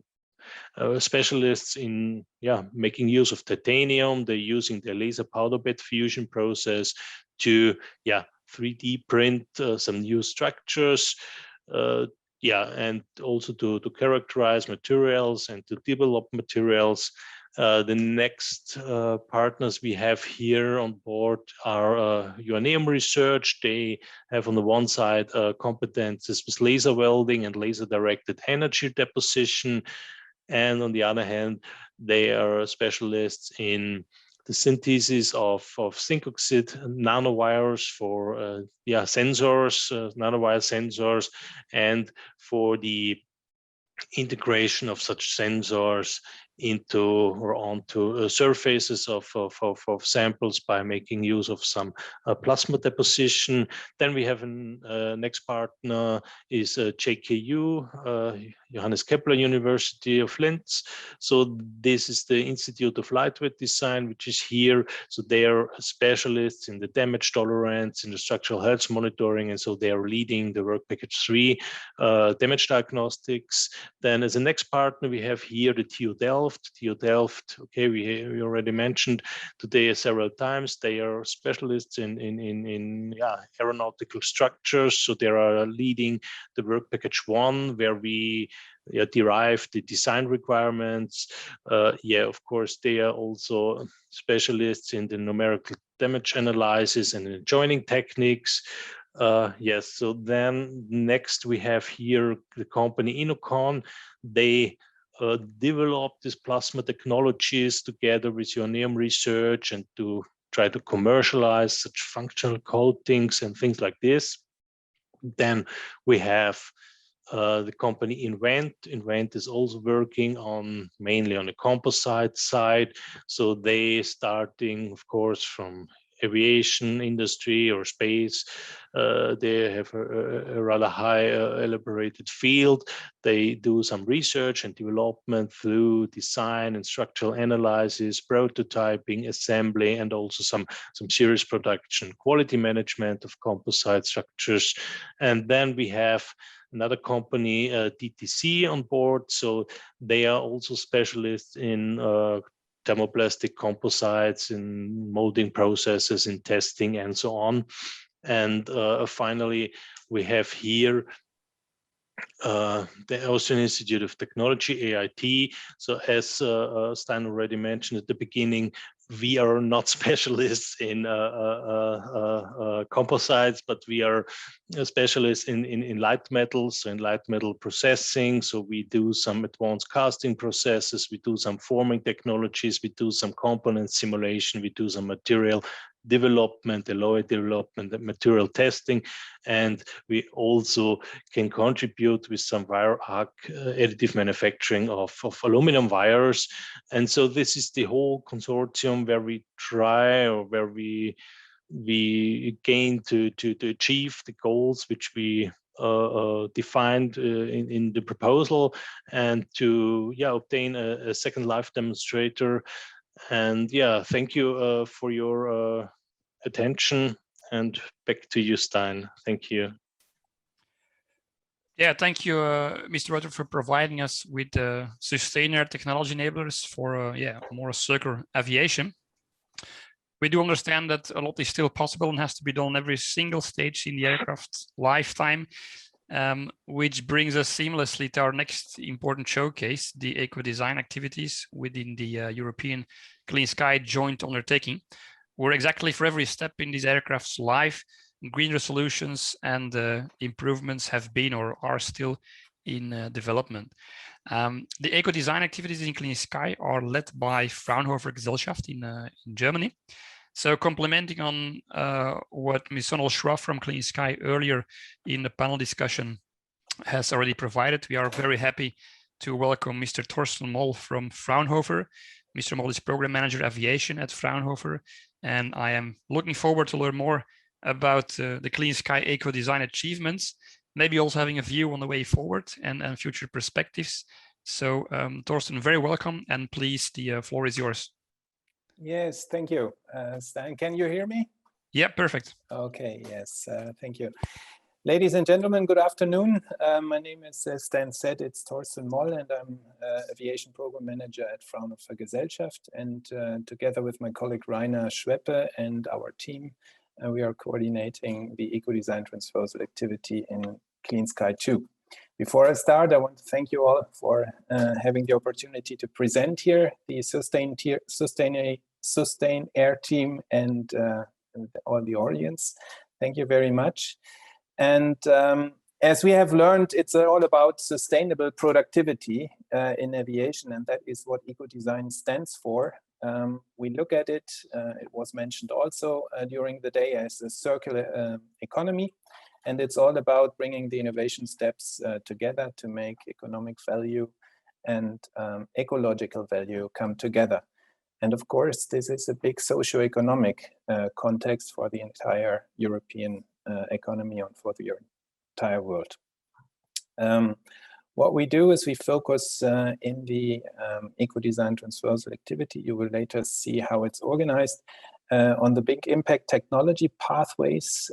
specialists in making use of titanium. They're using the laser powder bed fusion process to 3D print some new structures. And also to characterize materials and to develop materials. The next partners we have here on board are UNEM Research. They have on the one side competences with laser welding and laser-directed energy deposition. And on the other hand, they are specialists in the synthesis of zinc oxide nanowires for sensors, nanowire sensors, and for the integration of such sensors into or onto surfaces of samples by making use of some plasma deposition. Then we have a next partner is JKU, Johannes Kepler University of Linz. So this is the Institute of Lightweight Design, which is here. So they are specialists in the damage tolerance, in the structural health monitoring, and so they are leading the work package 3 damage diagnostics. Then as a next partner, we have here the TU Delft. TU Delft, okay, we already mentioned today several times, they are specialists in aeronautical structures. So they are leading the work package 1, where we derive the design requirements. Of course, they are also specialists in the numerical damage analysis and in joining techniques. Yes, so then next we have here the company Inocon. They develop these plasma technologies together with UNEM Research and to try to commercialize such functional coatings and things like this. Then we have the company Invent. Invent is also working on mainly on the composite side. So they starting, of course, from aviation industry or space. They have a rather high elaborated field. They do some research and development through design and structural analysis, prototyping, assembly, and also some serious production, quality management of composite structures. And then we have another company, DTC, on board. So they are also specialists in thermoplastic composites, in molding processes, in testing, and so on. And finally, we have here the Austrian Institute of Technology, AIT. So as Stein already mentioned at the beginning, we are not specialists in composites, but we are specialists in light metals, so in light metal processing. So we do some advanced casting processes, we do some forming technologies, we do some component simulation, we do some material development, alloy development, and material testing, and we also can contribute with some wire arc additive manufacturing of aluminum wires. And so this is the whole consortium where we try, or where we gain to achieve the goals which we defined in the proposal, and to obtain a second life demonstrator. And thank you for your attention, and back to you, Stein. Thank you. Yeah, thank you, Mr. Roither, for providing us with SUSTAINair technology enablers for more circular aviation. We do understand that a lot is still possible and has to be done every single stage in the aircraft's lifetime, which brings us seamlessly to our next important showcase, the ecoDESIGN activities within the European Clean Sky joint undertaking, where exactly for every step in this aircraft's life, greener solutions and improvements have been or are still in development. The ecoDESIGN activities in Clean Sky are led by Fraunhofer-Gesellschaft in Germany. So complementing on what Ms. SONELL SHROFF from Clean Sky earlier in the panel discussion has already provided, we are very happy to welcome Mr. Thorsten Moll from Fraunhofer. Mr. Moll is Program Manager Aviation at Fraunhofer, and I am looking forward to learn more about the Clean Sky ecoDESIGN achievements, maybe also having a view on the way forward and future perspectives. So Thorsten, very welcome, and please, the floor is yours. Yes, thank you. Stein, can you hear me? Yeah, perfect. Okay, yes, thank you. Ladies and gentlemen, good afternoon. My name is, as Stein said, it's Thorsten Moll, and I'm Aviation Program Manager at Fraunhofer-Gesellschaft. And together with my colleague Rainer Schweppe and our team, we are coordinating the ecoDESIGN transversal activity in Clean Sky 2. Before I start, I want to thank you all for having the opportunity to present here, the SUSTAINair team and all the audience. Thank you very much. And as we have learned, it's all about sustainable productivity in aviation, and that is what ecoDESIGN stands for. We look at it, it was mentioned also during the day, as a circular economy, and it's all about bringing the innovation steps together to make economic value and ecological value come together. And of course, this is a big socio-economic context for the entire European economy and for the entire world. What we do is we focus in the ecoDESIGN transversal activity. You will later see how it's organized on the big impact technology pathways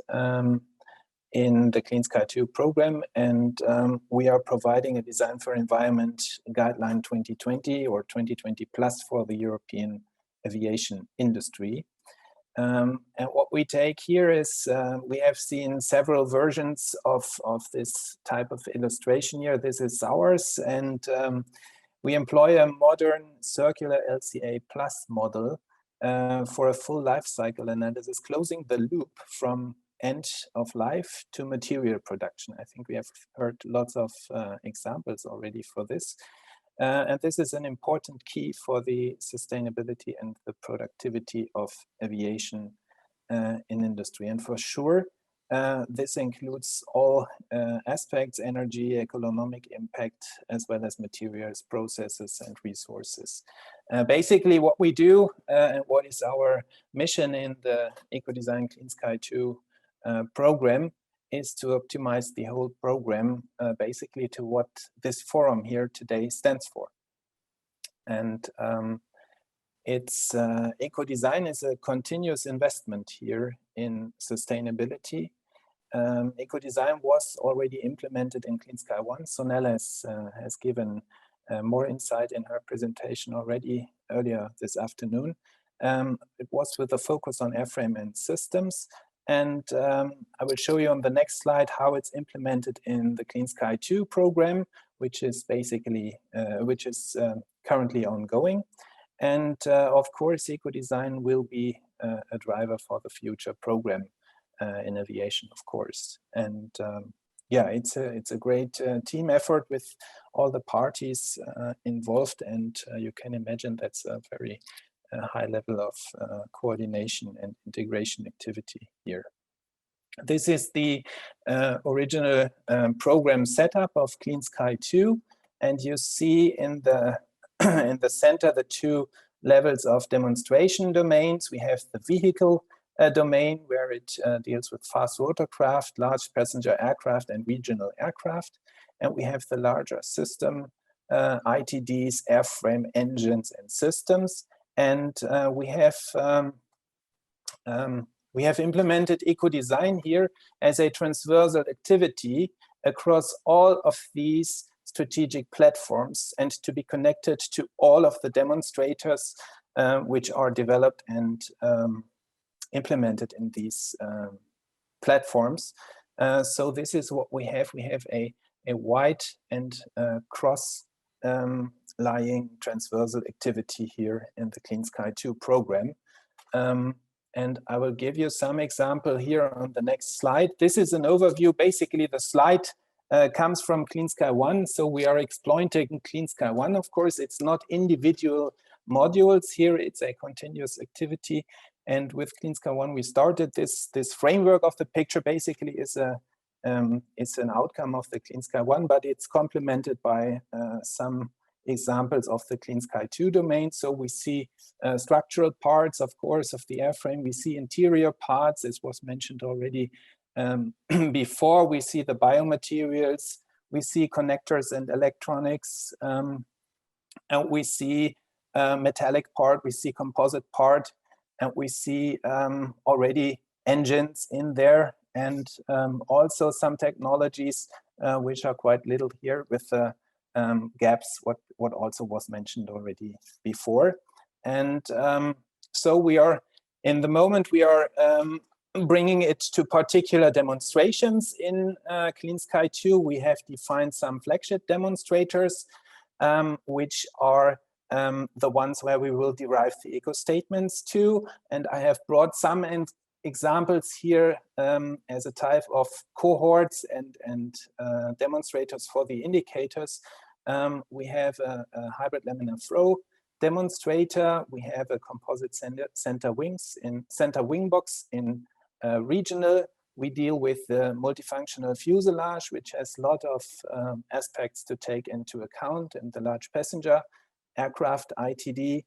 in the Clean Sky 2 program. And we are providing a Design for Environment guideline 2020 or 2020 plus for the European aviation industry. And what we take here is we have seen several versions of this type of illustration here. This is ours, and we employ a modern circular LCA plus model for a full life cycle analysis, closing the loop from end of life to material production. I think we have heard lots of examples already for this. And this is an important key for the sustainability and the productivity of aviation in industry. And for sure, this includes all aspects: energy, economic impact, as well as materials, processes, and resources. Basically, what we do and what is our mission in the ecoDESIGN Clean Sky 2 program is to optimize the whole program basically to what this forum here today stands for. And it's ecoDESIGN is a continuous investment here in sustainability. ecoDESIGN was already implemented in Clean Sky 1. SONELL has given more insight in her presentation already earlier this afternoon. It was with a focus on airframe and systems. And I will show you on the next slide how it's implemented in the Clean Sky 2 program, which is basically, currently ongoing. And of course, ecoDESIGN will be a driver for the future program in aviation, of course. And yeah, it's a great team effort with all the parties involved, and you can imagine that's a very high level of coordination and integration activity here. This is the original program setup of Clean Sky 2, and you see in the in the center the two levels of demonstration domains. We have the vehicle domain, where it deals with fast rotorcraft, large passenger aircraft, and regional aircraft, and we have the larger system ITDs, airframe, engines, and systems. And we have implemented ecoDESIGN here as a transversal activity across all of these strategic platforms, and to be connected to all of the demonstrators which are developed and implemented in these platforms. So this is what we have. We have a wide and cross-lying transversal activity here in the Clean Sky 2 program. And I will give you some example here on the next slide. This is an overview. Basically, the slide comes from Clean Sky 1. So we are exploiting Clean Sky 1. Of course, it's not individual modules here. It's a continuous activity. And with Clean Sky 1, we started this framework of the picture. Basically, it's an outcome of the Clean Sky 1, but it's complemented by some examples of the Clean Sky 2 domain. So we see structural parts, of course, of the airframe. We see interior parts, as was mentioned already before. We see the biomaterials. We see connectors and electronics. And we see metallic part. We see composite part. And we see already engines in there. And also some technologies which are quite little here with the gaps, what also was mentioned already before. And so we are, in the moment, we are bringing it to particular demonstrations in Clean Sky 2. We have defined some flagship demonstrators, which are the ones where we will derive the eco statements to. And I have brought some examples here as a type of cohorts and demonstrators for the indicators. We have a hybrid laminar flow demonstrator. We have a composite center wing box in regional. We deal with the multifunctional fuselage, which has a lot of aspects to take into account, and the large passenger aircraft ITD.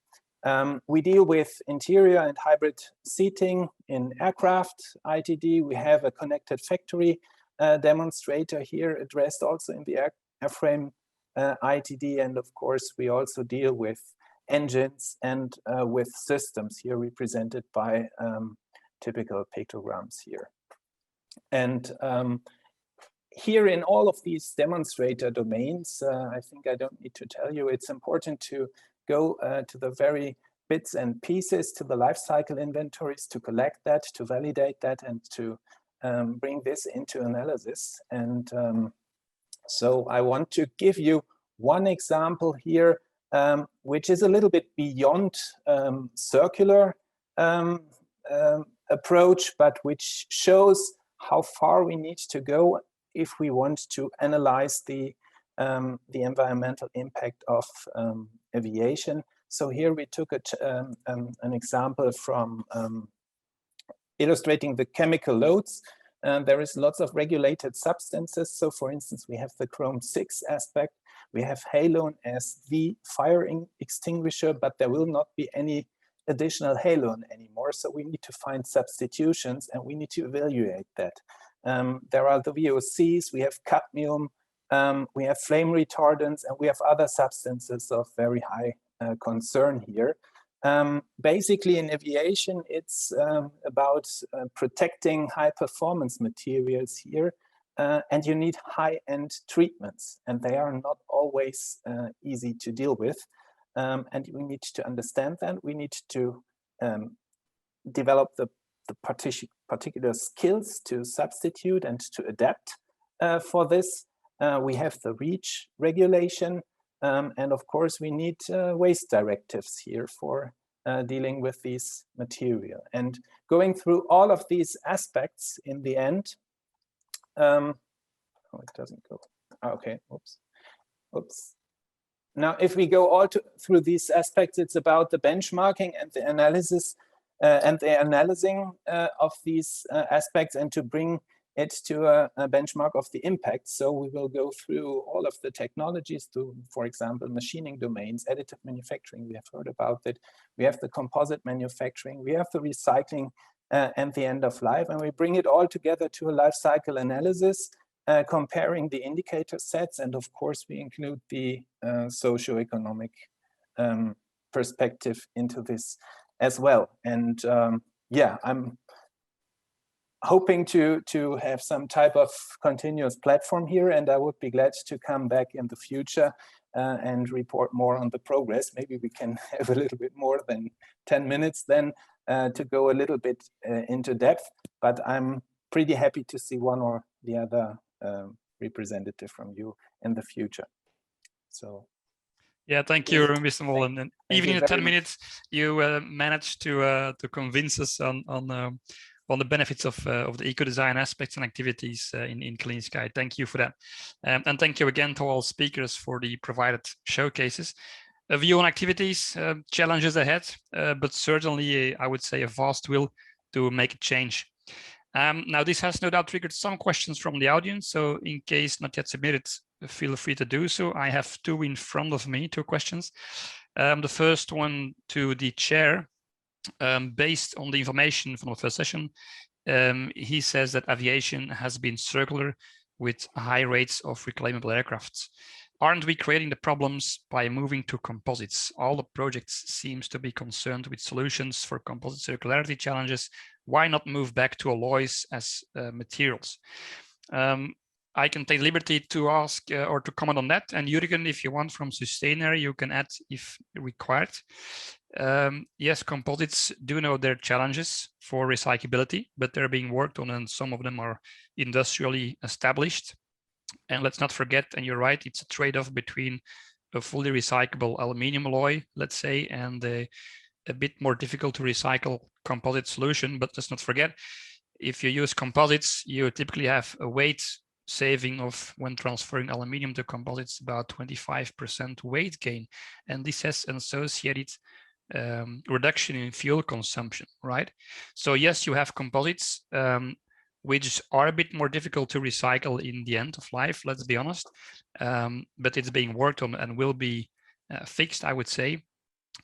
We deal with interior and hybrid seating in aircraft ITD. We have a connected factory demonstrator here addressed also in the airframe ITD. And of course, we also deal with engines and with systems here represented by typical pictograms here. And here in all of these demonstrator domains, I think I don't need to tell you, it's important to go to the very bits and pieces, to the life cycle inventories, to collect that, to validate that, and to bring this into analysis. And so I want to give you one example here, which is a little bit beyond circular approach, but which shows how far we need to go if we want to analyze the environmental impact of aviation. So here we took an example from illustrating the chemical loads. There is lots of regulated substances. So for instance, we have the chrome-6 aspect. We have halon as the fire extinguisher, but there will not be any additional halon anymore. So we need to find substitutions and we need to evaluate that. There are the VOCs, we have cadmium, we have flame retardants, and we have other substances of very high concern here. Basically in aviation, it's about protecting high performance materials here, and you need high-end treatments, and they are not always easy to deal with. And we need to understand that. We need to develop the particular skills to substitute and to adapt for this. We have the REACH regulation, and of course we need waste directives here for dealing with these material. And going through all of these aspects in the end, oh, it doesn't go, okay, oops. Now, if we go all through these aspects, it's about the benchmarking and the analysis and the analyzing of these aspects, and to bring it to a benchmark of the impact. So we will go through all of the technologies to, for example, machining domains, additive manufacturing, we have heard about it. We have the composite manufacturing, we have the recycling and the end of life, and we bring it all together to a life cycle analysis, comparing the indicator sets, and of course we include the socioeconomic perspective into this as well. And yeah, I'm hoping to have some type of continuous platform here, and I would be glad to come back in the future and report more on the progress. Maybe we can have a little bit more than 10 minutes then to go a little bit into depth, but I'm pretty happy to see one or the other representative from you in the future. So yeah, thank you, Mr. Mollen. And even in 10 minutes, you managed to convince us on the benefits of the eco-design aspects and activities in Clean Sky. Thank you for that. And thank you again to all speakers for the provided showcases. A view on activities, challenges ahead, but certainly I would say a vast will to make a change. Now, this has no doubt triggered some questions from the audience, so in case not yet submitted, feel free to do so. I have two in front of me, two questions. The first one to the chair, based on the information from the first session, he says that aviation has been circular with high rates of reclaimable aircraft. Aren't we creating the problems by moving to composites? All the projects seems to be concerned with solutions for composite circularity challenges. Why not move back to alloys as materials? I can take liberty to ask or to comment on that. And Jürgen, if you want from SUSTAINair, you can add if required. Yes, composites do know their challenges for recyclability, but they're being worked on, and some of them are industrially established. And let's not forget, and you're right, it's a trade-off between a fully recyclable aluminium alloy, let's say, and a bit more difficult to recycle composite solution. But let's not forget, if you use composites, you typically have a weight saving of, when transferring aluminium to composites, about 25% weight gain. And this has an associated reduction in fuel consumption, right? So yes, you have composites, which are a bit more difficult to recycle in the end of life, let's be honest. But it's being worked on and will be fixed, I would say.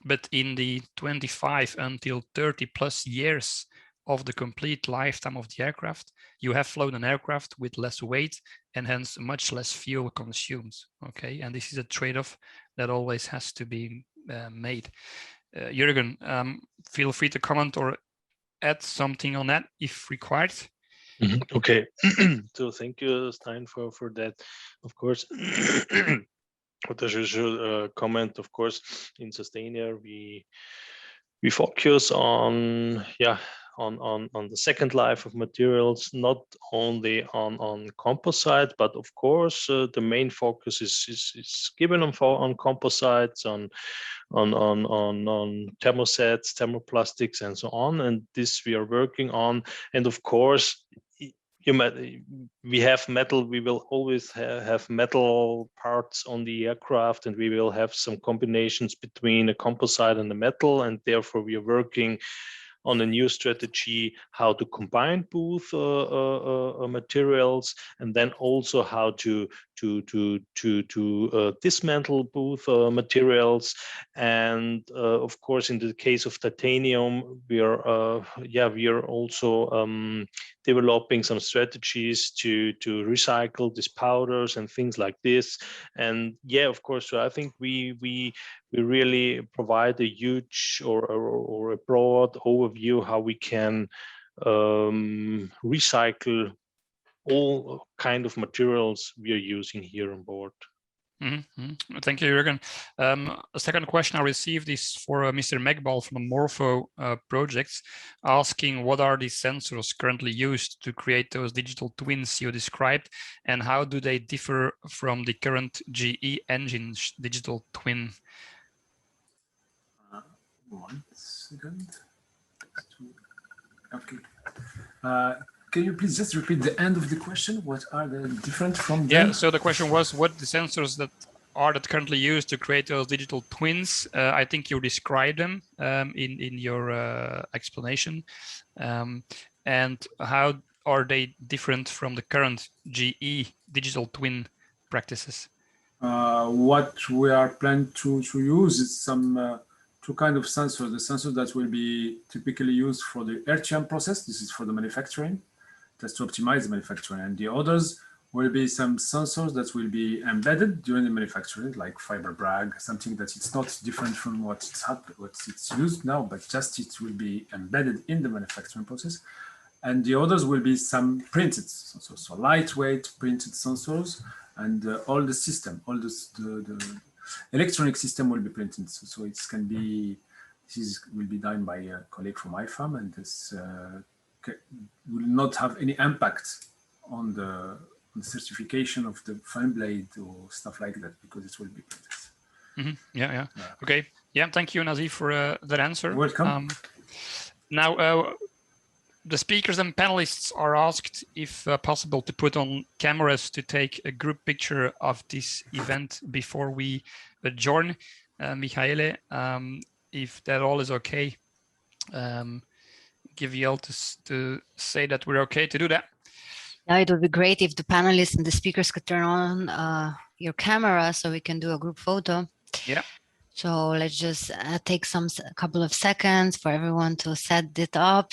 But in the 25 until 30 plus years of the complete lifetime of the aircraft, you have flown an aircraft with less weight and hence much less fuel consumed. Okay, and this is a trade-off that always has to be made. Jürgen, feel free to comment or add something on that if required. Okay, so thank you, Stein, for that. Of course, what I should comment, of course, in SUSTAINair, we focus on on the second life of materials, not only on composite, but of course the main focus is given on composites, on thermosets, thermoplastics, and so on. And this we are working on. And of course, we have metal. We will always have metal parts on the aircraft, and we will have some combinations between a composite and a metal. And therefore, we are working on a new strategy how to combine both materials, and then also how to dismantle both materials. And of course, in the case of titanium, we are also developing some strategies to recycle these powders and things like this. And yeah, of course, so I think we really provide a huge or a broad overview how we can recycle all kind of materials we are using here on board. Thank you, Jürgen. A second question I received is for Mr. Mechbal from MORPHO projects, asking what are the sensors currently used to create those digital twins you described, and how do they differ from the current GE engines digital twin? 1 second. Okay. Can you please just repeat the end of the question? What are the different from them? Yeah, so the question was what the sensors that currently used to create those digital twins. I think you described them in your explanation. And how are they different from the current GE digital twin practices? What we are planning to use is some two kind of sensors. The sensor that will be typically used for the air-to-end process. This is for the manufacturing. That's to optimize the manufacturing. And the others will be some sensors that will be embedded during the manufacturing, like fiber brag, something that it's not different from what it's used now, but just it will be embedded in the manufacturing process. And the others will be some printed sensors, so lightweight printed sensors, and all the system, all the electronic system will be printed. So it can be, this will be done by a colleague from IFAM, and this will not have any impact on the certification of the fan blade or stuff like that, because it will be printed. Yeah. Okay. Yeah, thank you, Nazih, for that answer. Welcome. Now, the speakers and panelists are asked if possible to put on cameras to take a group picture of this event before we adjourn. Michaele, if that all is okay, give you all to say that we're okay to do that. Yeah, it would be great if the panelists and the speakers could turn on your camera so we can do a group photo. Yeah. So let's just take a couple of seconds for everyone to set it up,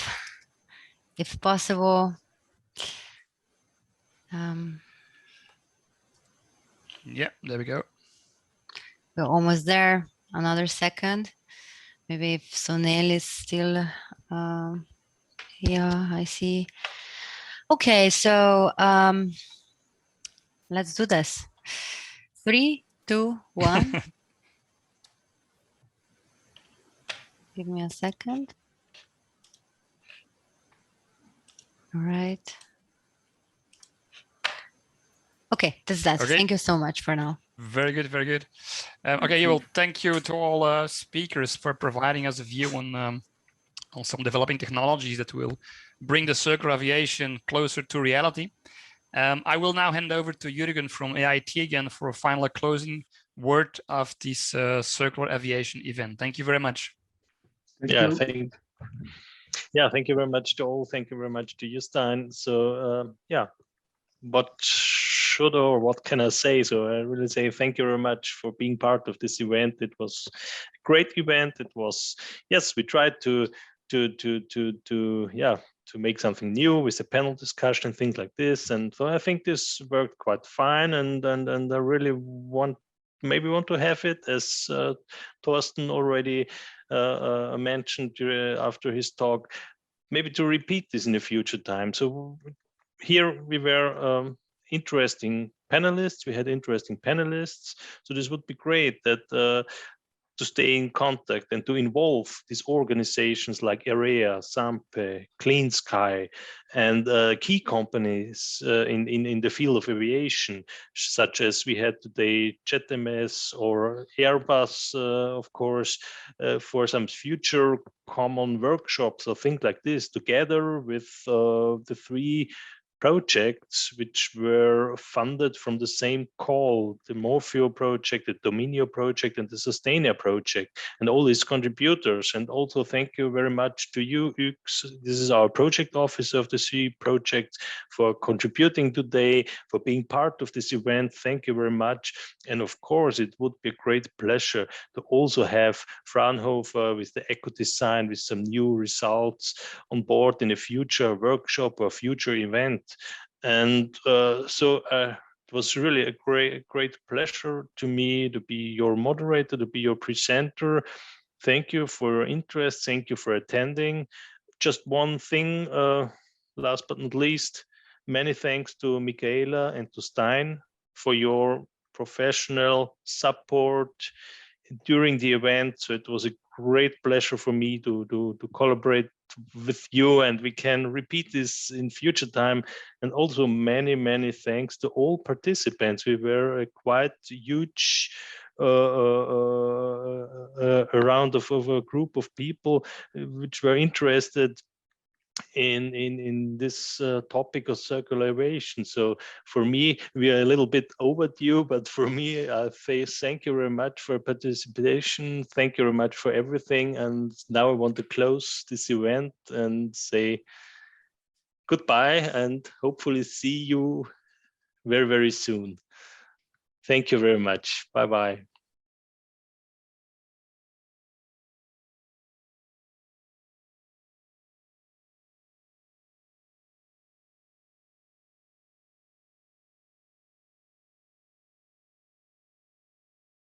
if possible. Yeah, there we go. We're almost there. Another second. Maybe if SONELL is still, yeah, I see. Okay, so let's do this. 3, 2, 1. Give me a second. All right. Okay, that's that. Okay. Thank you so much for now. Very good, very good. Okay, well, thank you to all speakers for providing us a view on some developing technologies that will bring the circular aviation closer to reality. I will now hand over to Jürgen from AIT again for a final closing word of this circular aviation event. Thank you very much. Thank you very much to all. Thank you very much to you, Stein. So yeah, what can I say? So I really say thank you very much for being part of this event. It was a great event. It was, yes, we tried to make something new with a panel discussion, things like this. And so I think this worked quite fine. And I really want to have it, as Thorsten already mentioned after his talk, maybe to repeat this in the future time. So here we were interesting panelists. We had interesting panelists. So this would be great that to stay in contact and to involve these organizations like EREA, SAMPE, Clean Sky, and key companies in the field of aviation, such as we had today JetMS or AIRBUS, of course, for some future common workshops or things like this, together with the three projects which were funded from the same call, the MORPHO project, the DOMMINIO project, and the SUSTAINair project, and all these contributors. And also thank you very much to you, Hugues. This is our project officer of the three projects, for contributing today, for being part of this event. Thank you very much. And of course, it would be a great pleasure to also have Fraunhofer with the ecoDESIGN, with some new results on board in a future workshop or future event. And so it was really a great pleasure to me to be your moderator, to be your presenter. Thank you for your interest. Thank you for attending. Just one thing, last but not least, many thanks to Michaela and to Stein for your professional support during the event. So it was a great pleasure for me to collaborate with you, and we can repeat this in future time. And also many thanks to all participants. We were a quite huge around of a group of people which were interested in this topic of circular aviation. So for me, we are a little bit overdue, but for me, I say thank you very much for participation. Thank you very much for everything. And now I want to close this event and say goodbye, and hopefully see you very soon. Thank you very much. Bye-bye.